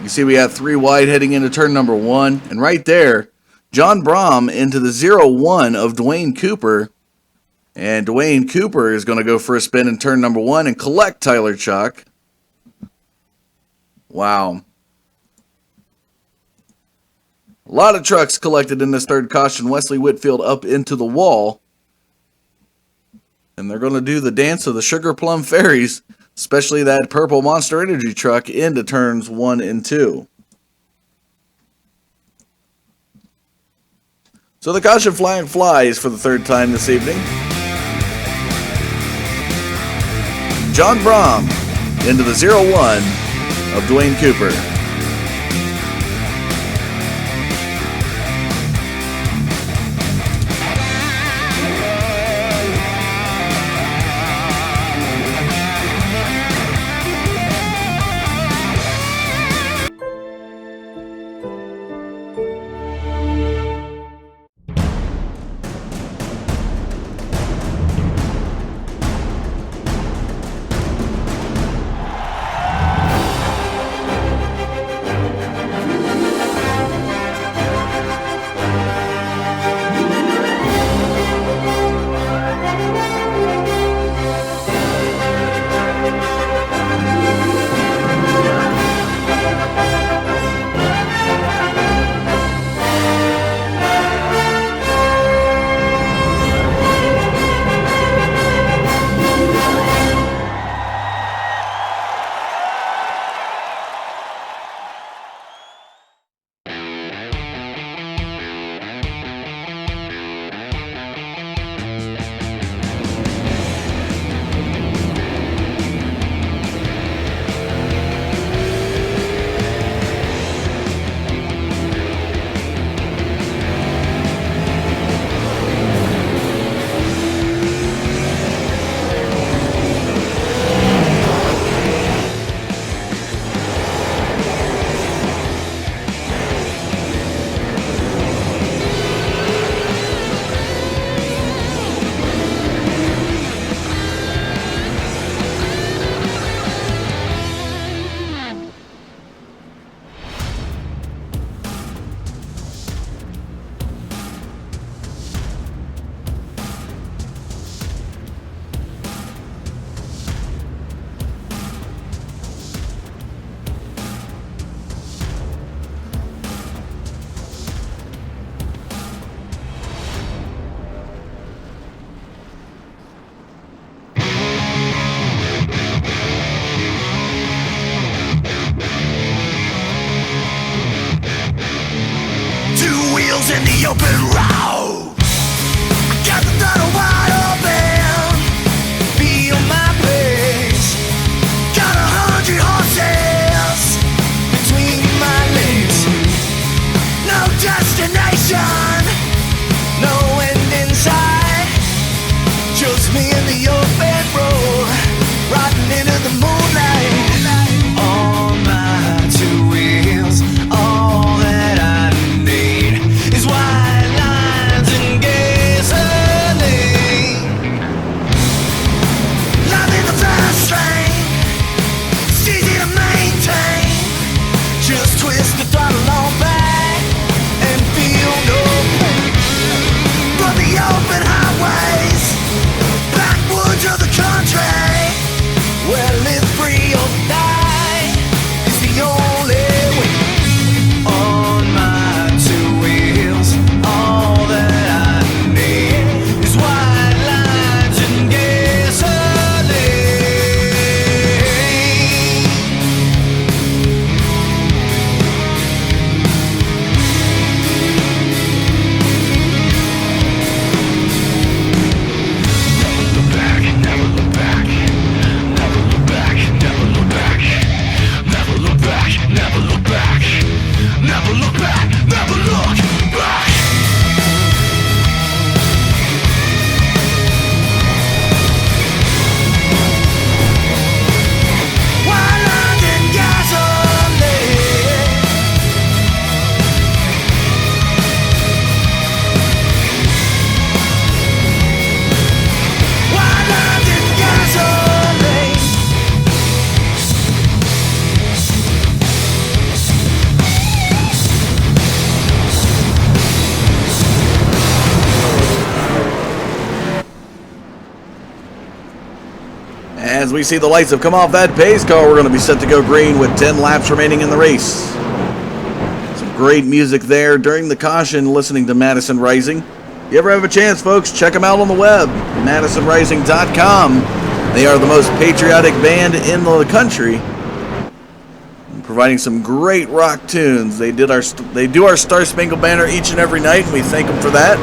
you see we have 3 wide heading into turn number 1. And right there, John Brom into the 0-1 of Dwayne Cooper. And Dwayne Cooper is going to go for a spin in turn number 1 and collect Tyler Chalk. Wow. A lot of trucks collected in this third caution. Wesley Whitfield up into the wall. And they're going to do the dance of the Sugar Plum Fairies, especially that purple Monster Energy truck into turns 1 and 2. So the caution flag flies for the third time this evening. John Brom into the 0-1 of Dwayne Cooper. In the open road, I got the throttle wide open, feel my pace, got 100 horses between my legs, no destination, no end in sight, just me in the open road, riding into the moonlight, on my 2 wheels, all that I need is white lines and gasoline. Life in the fast lane, it's easy to maintain. Just twist the throttle on back and feel no pain. But the open highways, backwoods of the country, As we see the lights have come off that pace car, we're going to be set to go green with 10 laps remaining in the race. Some great music there during the caution, listening to Madison Rising. If you ever have a chance, folks, check them out on the web, MadisonRising.com. They are the most patriotic band in the country, providing some great rock tunes. They do our Star Spangled Banner each and every night, and we thank them for that.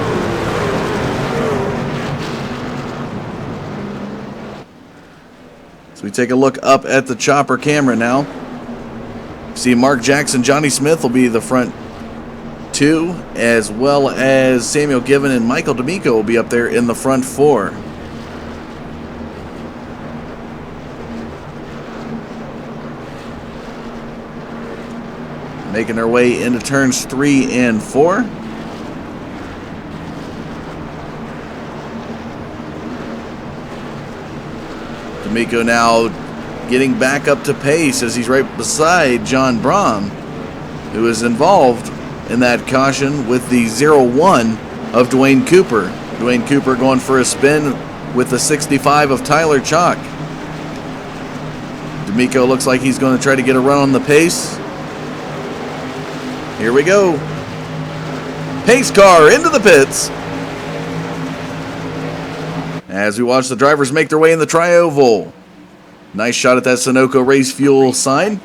So we take a look up at the chopper camera now. See Mark Jackson, Johnny Smith will be the front two, as well as Samuel Given and Michael D'Amico will be up there in the front four. Making their way into turns 3 and 4. D'Amico now getting back up to pace as he's right beside John Brahm, who is involved in that caution with the 0-1 of Dwayne Cooper. Dwayne Cooper going for a spin with the 65 of Tyler Chalk. D'Amico looks like he's going to try to get a run on the pace. Here we go. Pace car into the pits. As we watch the drivers make their way in the tri-oval. Nice shot at that Sunoco Race Fuel sign.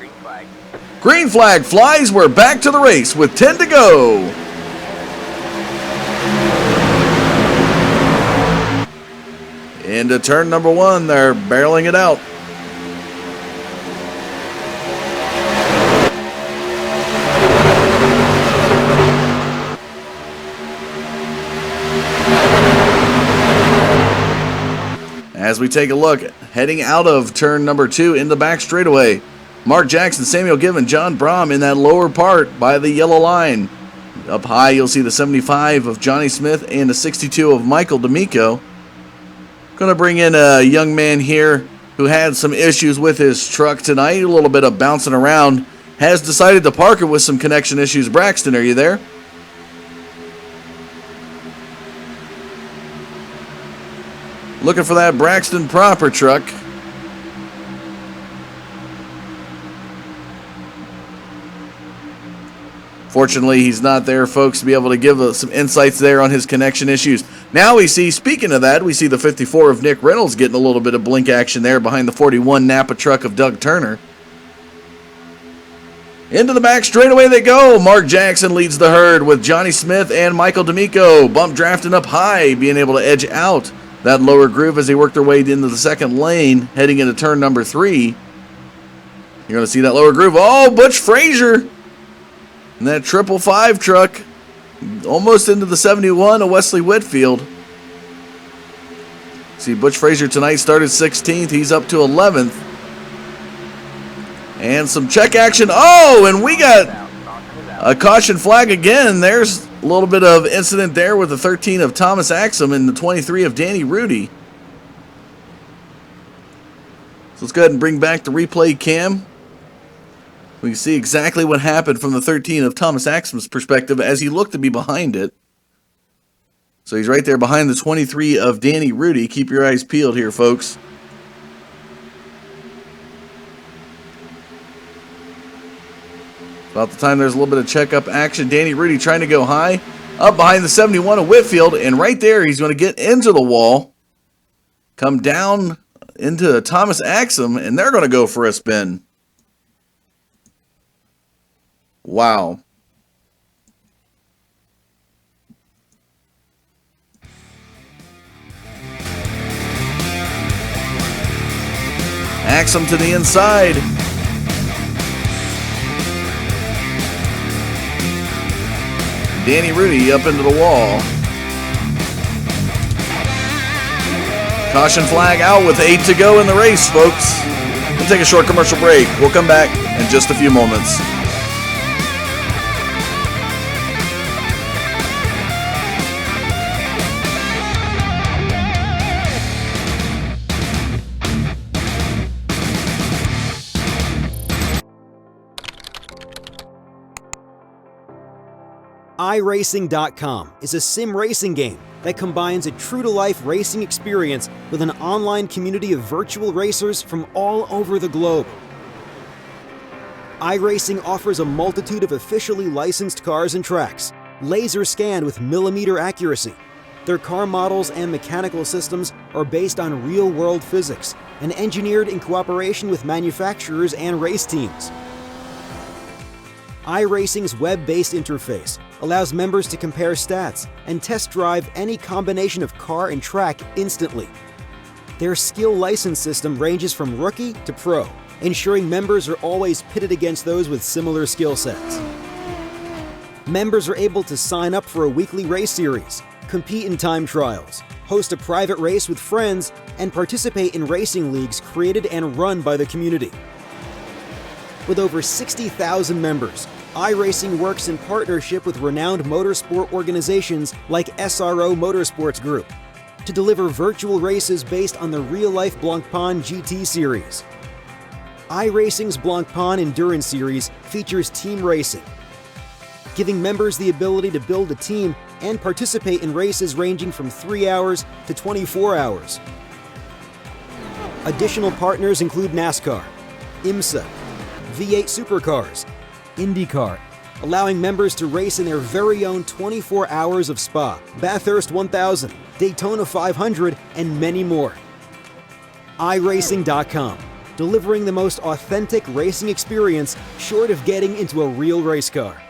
Green flag flies. We're back to the race with 10 to go. Into turn number 1. They're barreling it out. As we take a look, heading out of turn number 2 in the back straightaway, Mark Jackson, Samuel Given, John Brahm in that lower part by the yellow line. Up high, you'll see the 75 of Johnny Smith and the 62 of Michael D'Amico. Going to bring in a young man here who had some issues with his truck tonight, a little bit of bouncing around. Has decided to park it with some connection issues. Braxton, are you there? Looking for that Braxton Proper truck. Fortunately, he's not there, folks, to be able to give us some insights there on his connection issues. Now we see, speaking of that, we see the 54 of Nick Reynolds getting a little bit of blink action there behind the 41 Napa truck of Doug Turner. Into the back straightaway they go. Mark Jackson leads the herd with Johnny Smith and Michael D'Amico. Bump drafting up high, being able to edge out that lower groove as they work their way into the second lane, heading into turn number 3. You're going to see that lower groove. Oh, Butch Frazier in that 555 truck, almost into the 71 of Wesley Whitfield. See, Butch Frazier tonight started 16th. He's up to 11th. And some check action. Oh, and we got a caution flag again. There's a little bit of incident there with the 13 of Thomas Axum and the 23 of Danny Rudy. So let's go ahead and bring back the replay cam. We can see exactly what happened from the 13 of Thomas Axum's perspective as he looked to be behind it. So he's right there behind the 23 of Danny Rudy. Keep your eyes peeled here, folks. About the time there's a little bit of checkup action. Danny Rudy trying to go high. Up behind the 71 of Whitfield. And right there, he's going to get into the wall. Come down into Thomas Axum. And they're going to go for a spin. Wow. Axum to the inside. Danny Rudy up into the wall. Caution flag out with 8 to go in the race, folks. We'll take a short commercial break. We'll come back in just a few moments. iRacing.com is a sim racing game that combines a true-to-life racing experience with an online community of virtual racers from all over the globe. iRacing offers a multitude of officially licensed cars and tracks, laser scanned with millimeter accuracy. Their car models and mechanical systems are based on real-world physics and engineered in cooperation with manufacturers and race teams. iRacing's web-based interface allows members to compare stats and test drive any combination of car and track instantly. Their skill license system ranges from rookie to pro, ensuring members are always pitted against those with similar skill sets. Members are able to sign up for a weekly race series, compete in time trials, host a private race with friends, and participate in racing leagues created and run by the community. With over 60,000 members, iRacing works in partnership with renowned motorsport organizations like SRO Motorsports Group to deliver virtual races based on the real-life Blancpain GT series. iRacing's Blancpain Endurance Series features team racing, giving members the ability to build a team and participate in races ranging from 3 hours to 24 hours. Additional partners include NASCAR, IMSA, V8 Supercars, IndyCar, allowing members to race in their very own 24 hours of Spa, Bathurst 1000, Daytona 500, and many more. iRacing.com, delivering the most authentic racing experience short of getting into a real race car.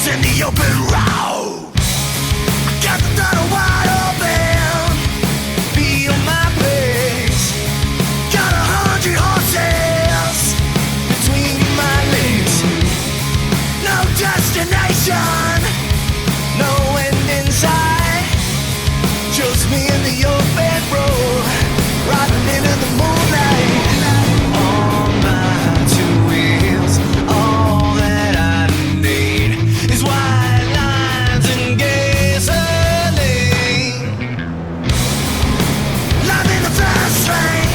In the open road, I got the throttle wide open, feel my pace. Got 100 horses between my legs. No destination, no end in sight. Just me in the open road, riding into the moonlight. On my two wheels, all that I need is white lines and gasoline. Life in the fast lane,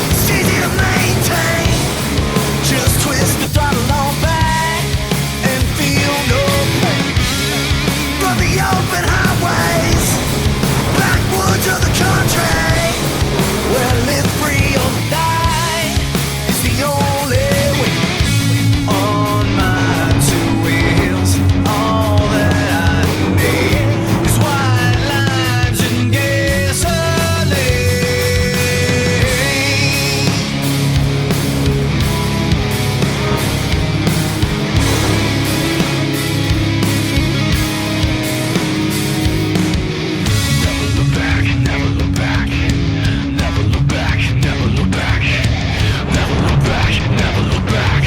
it's easy to maintain. Just twist the throttle on back and feel no pain. From the open highways, backwoods of the country, where live free or die is the only way. On my two wheels, all that I need is white lines and gasoline. Never look back, never look back, never look back, never look back, never look back, never look back,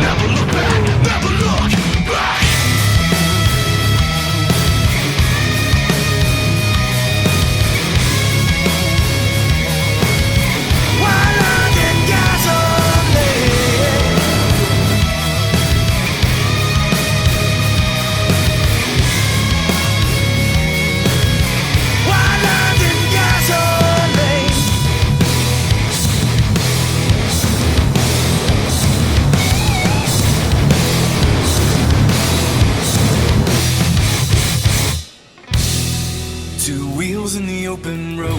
never look back, never look back. White lines and gasoline. White lines and gasoline. Two wheels in the open road,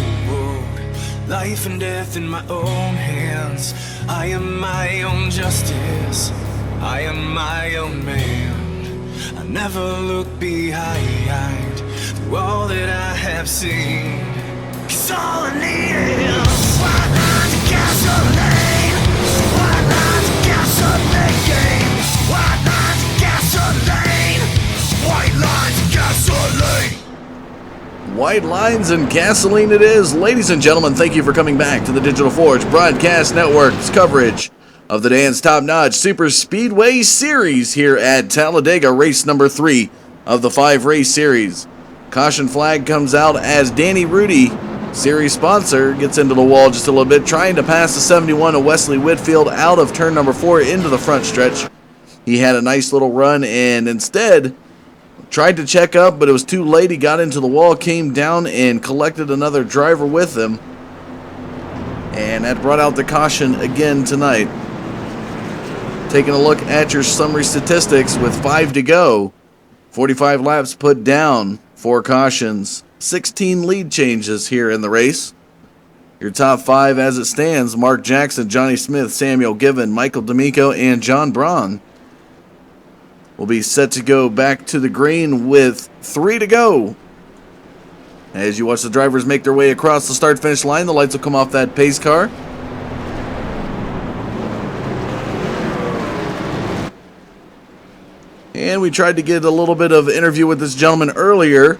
life and death in my own hands. I am my own justice, I am my own man. I never look behind through all that I have seen. 'Cause all I need is white lines and gasoline. White lines and gasoline. White lines and gasoline. White lines and gasoline. White lines and gasoline it is. Ladies and gentlemen, thank you for coming back to the Digital Forge Broadcast Network's coverage of the Dan's Top Notch Super Speedway Series here at Talladega, race number 3 of the 5-race series. Caution flag comes out as Danny Rudy, series sponsor, gets into the wall just a little bit, trying to pass the 71 of Wesley Whitfield out of turn number 4 into the front stretch. He had a nice little run and instead tried to check up, but it was too late. He got into the wall, came down, and collected another driver with him. And that brought out the caution again tonight. Taking a look at your summary statistics with 5 to go. 45 laps put down, 4 cautions, 16 lead changes here in the race. Your top 5 as it stands: Mark Jackson, Johnny Smith, Samuel Given, Michael D'Amico, and John Braun will be set to go back to the green with 3 to go. As you watch the drivers make their way across the start-finish line, the lights will come off that pace car. And we tried to get a little bit of interview with this gentleman earlier.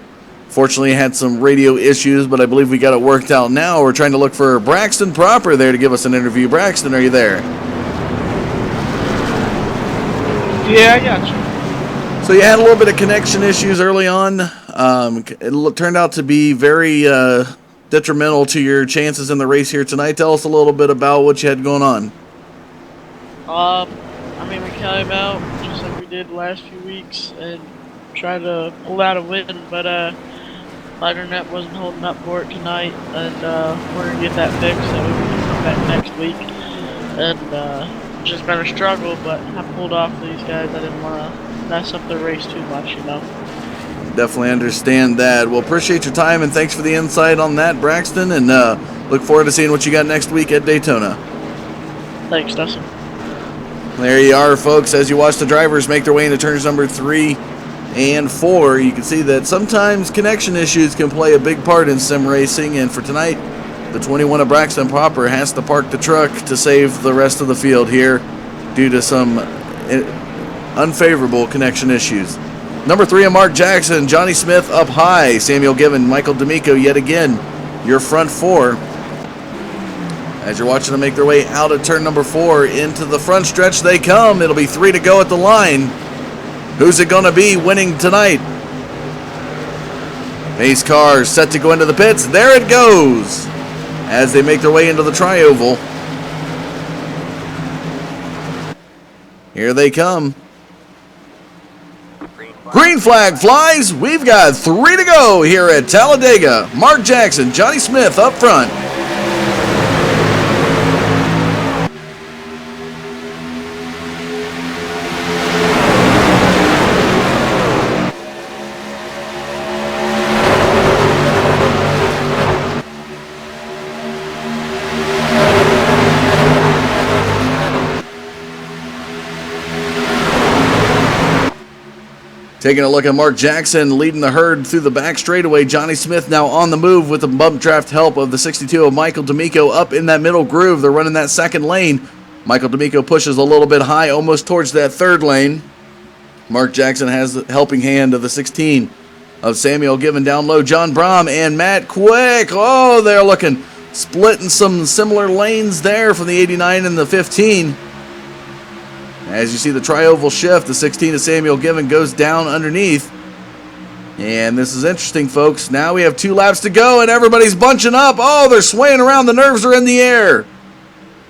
Fortunately, had some radio issues, but I believe we got it worked out now. We're trying to look for Braxton Proper there to give us an interview. Braxton, are you there? Yeah, I got you. So you had a little bit of connection issues early on. It turned out to be very detrimental to your chances in the race here tonight. Tell us a little bit about what you had going on. We came out just like we did the last few weeks and tried to pull out a win, but lighter net wasn't holding up for it tonight, and we're going to get that fixed so we can come back next week. And it's just been a struggle, but I pulled off these guys. I didn't want to mess up the race too much, Definitely understand that. Well, appreciate your time, and thanks for the insight on that, Braxton, and look forward to seeing what you got next week at Daytona. Thanks, Dustin. There you are, folks. As you watch the drivers make their way into turns number 3 and 4, you can see that sometimes connection issues can play a big part in sim racing, and for tonight, the 21 of Braxton Proper has to park the truck to save the rest of the field here due to some unfavorable connection issues. Number 3 of Mark Jackson, Johnny Smith up high, Samuel Given, Michael D'Amico yet again, your front 4. As you're watching them make their way out of turn number 4 into the front stretch they come. It'll be 3 to go at the line. Who's it going to be winning tonight? Pace car set to go into the pits. There it goes as they make their way into the tri-oval. Here they come. Green flag flies. We've got 3 to go here at Talladega. Mark Jackson, Johnny Smith up front. Taking a look at Mark Jackson leading the herd through the back straightaway. Johnny Smith now on the move with the bump draft help of the 62 of Michael D'Amico up in that middle groove. They're running that second lane. Michael D'Amico pushes a little bit high, almost towards that third lane. Mark Jackson has the helping hand of the 16 of Samuel Given down low. John Braun and Matt Quick. Oh, they're looking splitting some similar lanes there from the 89 and the 15. As you see the tri-oval shift, the 16 of Samuel Given goes down underneath. And this is interesting, folks. Now we have 2 laps to go, and everybody's bunching up. Oh, they're swaying around. The nerves are in the air.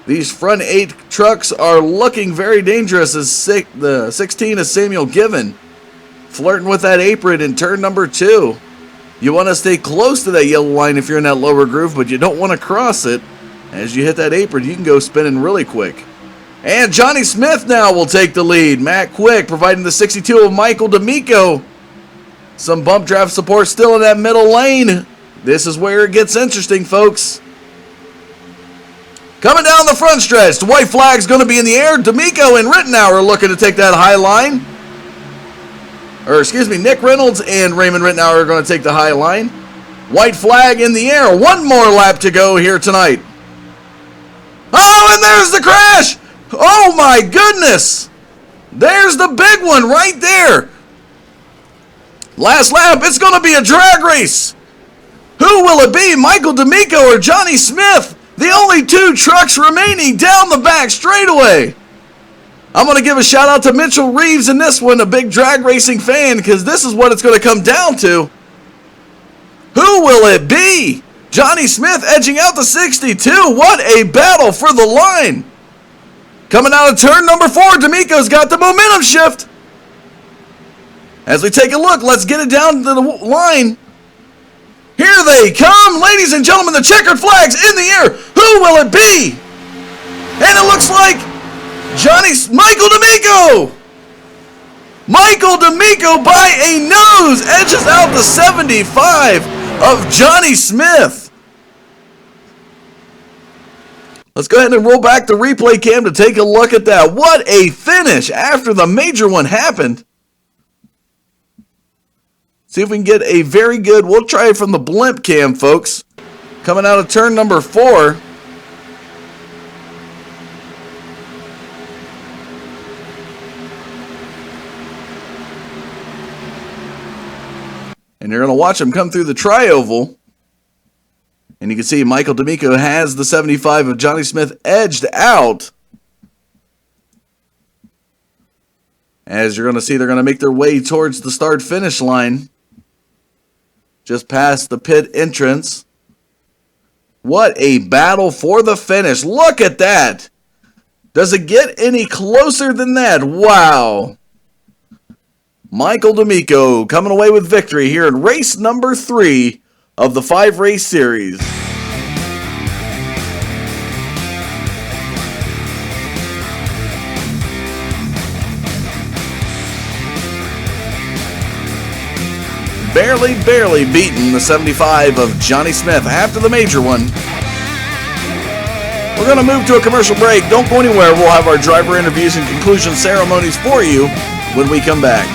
These front 8 trucks are looking very dangerous as the 16 of Samuel Given flirting with that apron in turn number 2. You want to stay close to that yellow line if you're in that lower groove, but you don't want to cross it. As you hit that apron, you can go spinning really quick. And Johnny Smith now will take the lead. Matt Quick providing the 62 of Michael D'Amico some bump draft support still in that middle lane. This is where it gets interesting, folks. Coming down the front stretch, the white flag's going to be in the air. D'Amico and Rittenauer looking to take that high line. Nick Reynolds and Raymond Rittenauer are going to take the high line. White flag in the air. 1 more lap to go here tonight. Oh, and there's the crash. Oh my goodness! There's the big one right there. Last lap, it's going to be a drag race. Who will it be, Michael D'Amico or Johnny Smith? The only two trucks remaining down the back straightaway. I'm going to give a shout out to Mitchell Reeves in this one, a big drag racing fan, because this is what it's going to come down to. Who will it be? Johnny Smith edging out the 62. What a battle for the line. Coming out of turn number 4, D'Amico's got the momentum shift. As we take a look, let's get it down to the line. Here they come, ladies and gentlemen, the checkered flag's in the air. Who will it be? And it looks like Michael D'Amico. Michael D'Amico by a nose edges out the 75 of Johnny Smith. Let's go ahead and roll back the replay cam to take a look at that. What a finish after the major one happened. See if we can get a very good, we'll try it from the blimp cam, folks. Coming out of turn number 4. And you're going to watch him come through the tri-oval. And you can see Michael D'Amico has the 75 of Johnny Smith edged out. As you're going to see, they're going to make their way towards the start-finish line. Just past the pit entrance. What a battle for the finish. Look at that. Does it get any closer than that? Wow. Michael D'Amico coming away with victory here in race number 3 of the 5-race series. Barely beaten the 75 of Johnny Smith after the major one. We're going to move to a commercial break. Don't go anywhere. We'll have our driver interviews and conclusion ceremonies for you when we come back.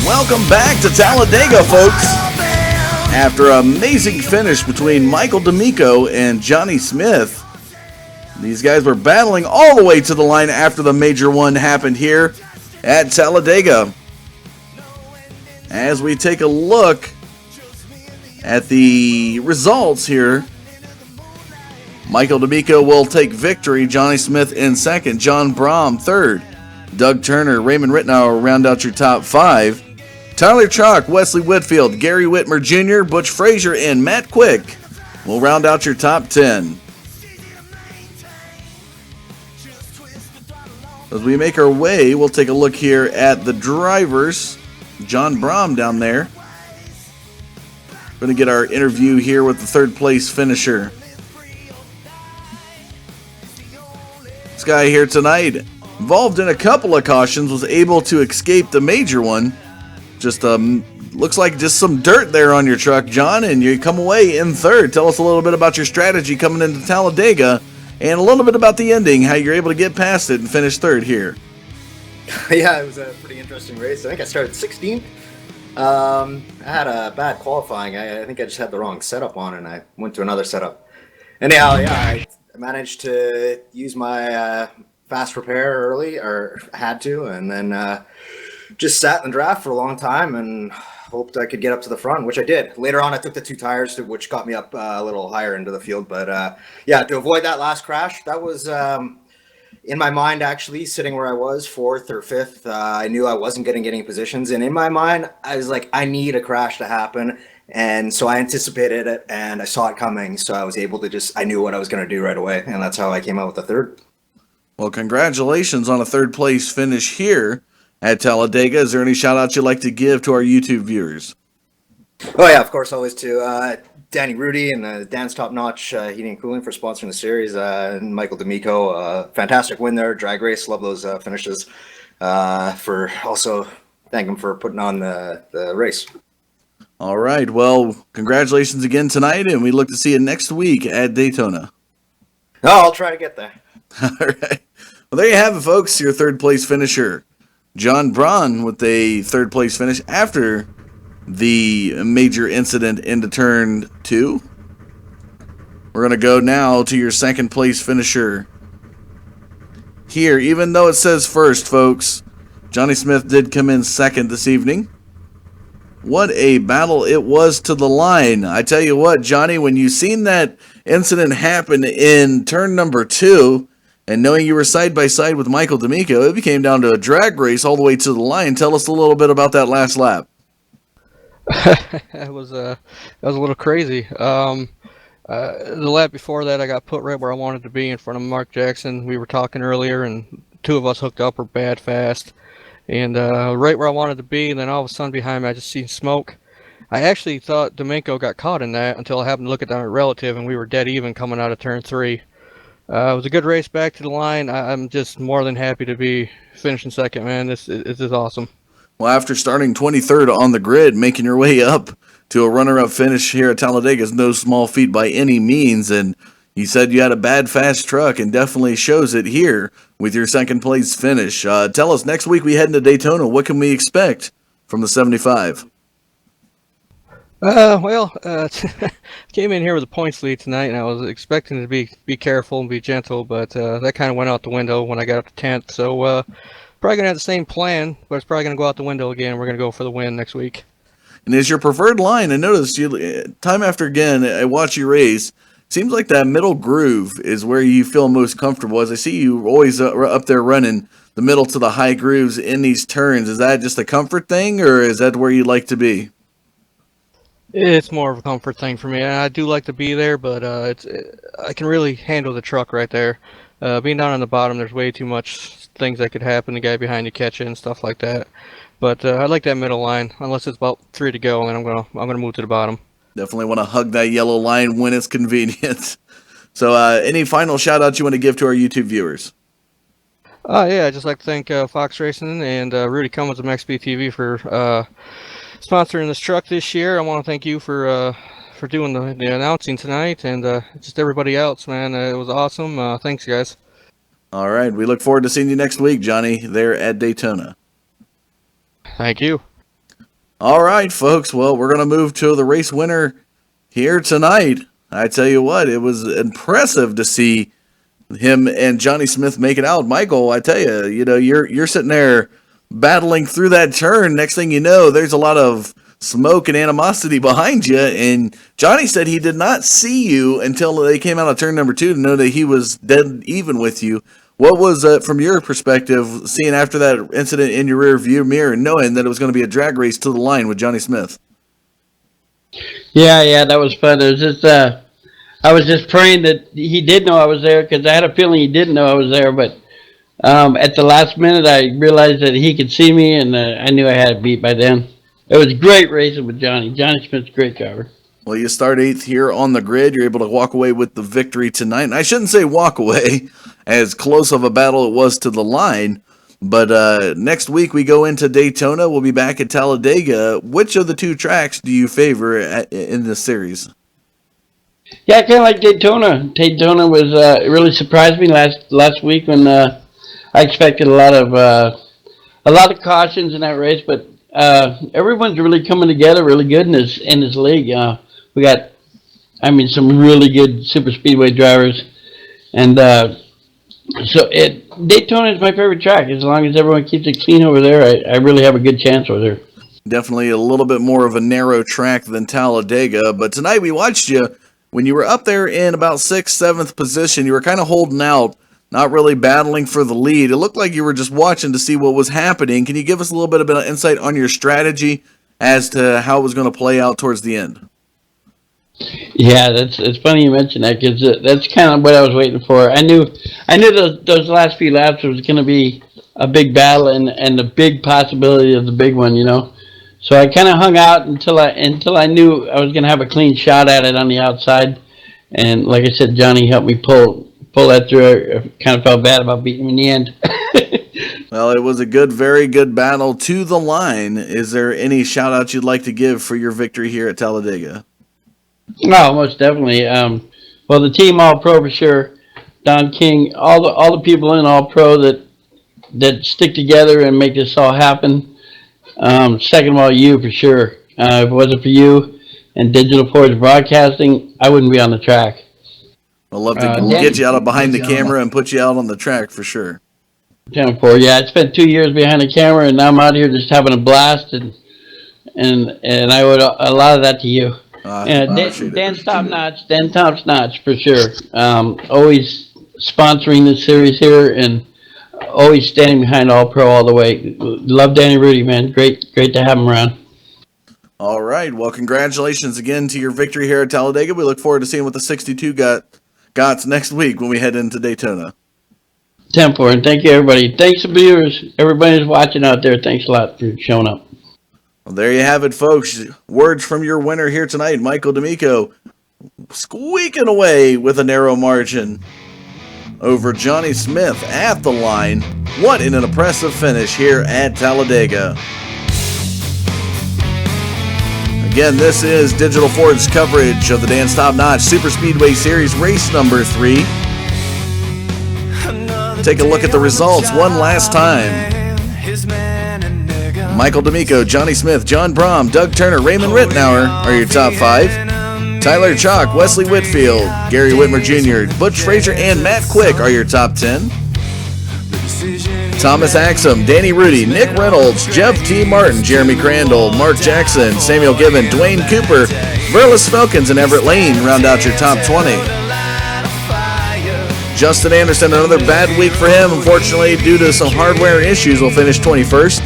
Welcome back to Talladega, folks. After an amazing finish between Michael D'Amico and Johnny Smith, these guys were battling all the way to the line after the major one happened here at Talladega. As we take a look at the results here, Michael D'Amico will take victory. Johnny Smith in second. John Brom third. Doug Turner, Raymond Rittenauer round out your top 5. Tyler Chalk, Wesley Whitfield, Gary Whitmer Jr., Butch Frazier, and Matt Quick will round out your top 10. As we make our way, we'll take a look here at the drivers. John Brom down there. We're going to get our interview here with the third place finisher. This guy here tonight, involved in a couple of cautions, was able to escape the major one. Just looks like just some dirt there on your truck, John, and you come away in third. Tell us a little bit about your strategy coming into Talladega and a little bit about the ending, how you're able to get past it and finish third here. Yeah, it was a pretty interesting race. I think I started 16th. I had a bad qualifying. I think I just had the wrong setup on, and I went to another setup. Anyhow, yeah, I managed to use my fast repair early, or had to, and then just sat in the draft for a long time and hoped I could get up to the front, which I did. Later on, I took the 2 tires, which got me up a little higher into the field. But yeah, to avoid that last crash, that was in my mind, actually, sitting where I was, 4th or 5th. I knew I wasn't getting any positions. And in my mind, I was like, I need a crash to happen. And so I anticipated it and I saw it coming. So I was able to I knew what I was going to do right away. And that's how I came out with the 3rd. Well, congratulations on a 3rd place finish here at Talladega. Is there any shout outs you'd like to give to our YouTube viewers? Oh, yeah, of course, always to Danny Rudy and Dan's Top Notch Heating and Cooling for sponsoring the series. And Michael D'Amico, fantastic win there, drag race. Love those finishes. For also thank him for putting on the race. All right. Well, congratulations again tonight, and we look to see you next week at Daytona. Oh, I'll try to get there. All right. Well, there you have it, folks. Your 3rd place finisher, John Braun, with a 3rd place finish after the major incident into turn 2. We're going to go now to your 2nd place finisher here. Even though it says 1st, folks, Johnny Smith did come in 2nd this evening. What a battle it was to the line. I tell you what, Johnny, when you seen that incident happen in turn number 2, and knowing you were side by side with Michael D'Amico, it became down to a drag race all the way to the line. Tell us a little bit about that last lap. That was a little crazy. The lap before that, I got put right where I wanted to be in front of Mark Jackson. We were talking earlier, and 2 of us hooked up were bad fast. And right where I wanted to be, and then all of a sudden behind me, I just seen smoke. I actually thought D'Amico got caught in that until I happened to look at that relative, and we were dead even coming out of turn 3. It was a good race back to the line. I'm just more than happy to be finishing 2nd, man. This is awesome. Well, after starting 23rd on the grid, making your way up to a runner-up finish here at Talladega is no small feat by any means, and you said you had a bad fast truck, and definitely shows it here with your 2nd place finish. Tell us, next week we head into Daytona. What can we expect from the 75? Came in here with a points lead tonight, and I was expecting to be careful and be gentle, but that kind of went out the window when I got up to 10th. So probably going to have the same plan, but it's probably going to go out the window again. We're going to go for the win next week. And is your preferred line? I noticed you time after again, I watch you race. Seems like that middle groove is where you feel most comfortable. As I see you always up there running the middle to the high grooves in these turns. Is that just a comfort thing, or is that where you like to be? It's more of a comfort thing for me. I do like to be there, but I can really handle the truck right there. Being down on the bottom, there's way too much things that could happen. The guy behind you catch it and stuff like that. But I like that middle line, unless it's about 3 to go, and then I'm gonna move to the bottom. Definitely want to hug that yellow line when it's convenient. So, any final shout outs you want to give to our YouTube viewers? Yeah, I'd just like to thank Fox Racing and Rudy Cummins of MaxB TV for sponsoring this truck this year. I want to thank you for doing the announcing tonight, and just everybody else, man. It was awesome. Thanks, guys. All right, we look forward to seeing you next week, Johnny, there at Daytona. Thank you. All right, folks. Well, we're going to move to the race winner here tonight. I tell you what, it was impressive to see him and Johnny Smith make it out. Michael, I tell you, you're sitting there battling through that turn. Next thing you know, there's a lot of smoke and animosity behind you. And Johnny said he did not see you until they came out of turn number 2 to know that he was dead even with you. What was, from your perspective, seeing after that incident in your rear view mirror and knowing that it was going to be a drag race to the line with Johnny Smith? Yeah, that was fun. It was just, I was just praying that he did know I was there, because I had a feeling he didn't know I was there. But at the last minute, I realized that he could see me, and I knew I had it beat by then. It was great racing with Johnny. Johnny Smith's a great driver. Well, you start 8th here on the grid. You're able to walk away with the victory tonight. And I shouldn't say walk away, as close of a battle it was to the line. But next week we go into Daytona. We'll be back at Talladega. Which of the 2 tracks do you favor in this series? Yeah, I kind of like Daytona. Daytona was really surprised me last week when I expected a lot of a lot of cautions in that race, but everyone's really coming together really good in this league. We got, some really good super speedway drivers, and Daytona is my favorite track. As long as everyone keeps it clean over there, I really have a good chance over there. Definitely a little bit more of a narrow track than Talladega, but tonight we watched you when you were up there in about 6th, 7th position. You were kind of holding out, not really battling for the lead. It looked like you were just watching to see what was happening. Can you give us a little bit of insight on your strategy as to how it was going to play out towards the end? Yeah, it's funny you mention that, because that's kind of what I was waiting for. I knew those last few laps was going to be a big battle and the big possibility of the big one, So I kind of hung out until I knew I was going to have a clean shot at it on the outside. And like I said, Johnny helped me pull that through. I kind of felt bad about beating him in the end. Well, it was a very good battle to the line. Is there any shout out you'd like to give for your victory here at Talladega? No, most definitely. Well, the team All Pro for sure. Don King, all the people in All Pro that stick together and make this all happen. Second of all, you for sure. If it wasn't for you and Digital Forge Broadcasting, I wouldn't be on the track. I'd love to get you out of behind the camera and put you out on the track for sure. 10-4, yeah. I spent 2 years behind the camera, and now I'm out here just having a blast, and I owe a lot of that to you. Dan's top notch for sure. Always sponsoring this series here, and always standing behind All Pro all the way. Love Danny Rudy, man. Great to have him around. All right. Well, congratulations again to your victory here at Talladega. We look forward to seeing what the 62 got next week when we head into Daytona. 10-4, and thank you, everybody. Thanks to viewers. Everybody who's watching out there, thanks a lot for showing up. Well, there you have it, folks. Words from your winner here tonight, Michael D'Amico, squeaking away with a narrow margin over Johnny Smith at the line. What an impressive finish here at Talladega. Again, this is Digital Forge's coverage of the Dan's Top Notch Super Speedway Series race number 3. Take a look at the results one last time. Michael D'Amico, Johnny Smith, John Brom, Doug Turner, Raymond Rittenauer are your top 5. Tyler Chalk, Wesley Whitfield, Gary Whitmer Jr., Butch Frazier, and Matt Quick are your top 10. Thomas Axum, Danny Rudy, Nick Reynolds, Jeff T. Martin, Jeremy Crandall, Mark Jackson, Samuel Gibbon, Dwayne Cooper, Verlis Falcons, and Everett Lane round out your top 20. Justin Anderson, another bad week for him, unfortunately, due to some hardware issues, will finish 21st.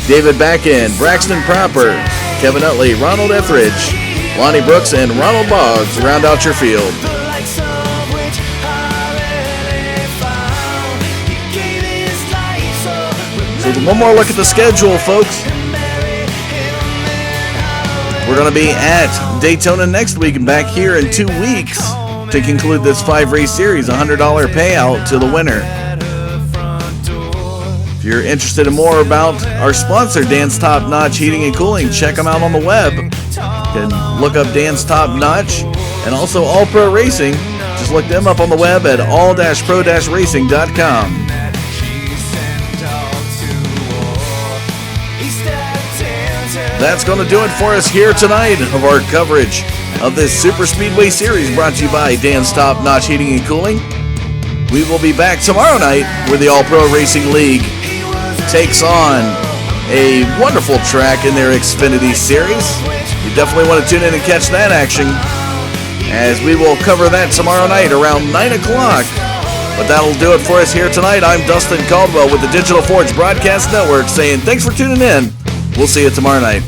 David Backend, Braxton Proper, Kevin Utley, Ronald Etheridge, Lonnie Brooks, and Ronald Boggs round out your field. So one more look at the schedule, folks. We're going to be at Daytona next week and back here in 2 weeks to conclude this 5-race series, $100 payout to the winner. If you're interested in more about our sponsor, Dan's Top Notch Heating and Cooling, check them out on the web. You can look up Dan's Top Notch and also All Pro Racing. Just look them up on the web at all-pro-racing.com. That's going to do it for us here tonight of our coverage of this Super Speedway Series brought to you by Dan's Top Notch Heating and Cooling. We will be back tomorrow night where the All Pro Racing League takes on a wonderful track in their Xfinity Series. You definitely want to tune in and catch that action, as we will cover that tomorrow night around 9 o'clock. But that'll do it for us here tonight. I'm Dustin Caldwell with the Digital Forge Broadcast Network saying thanks for tuning in. We'll see you tomorrow night.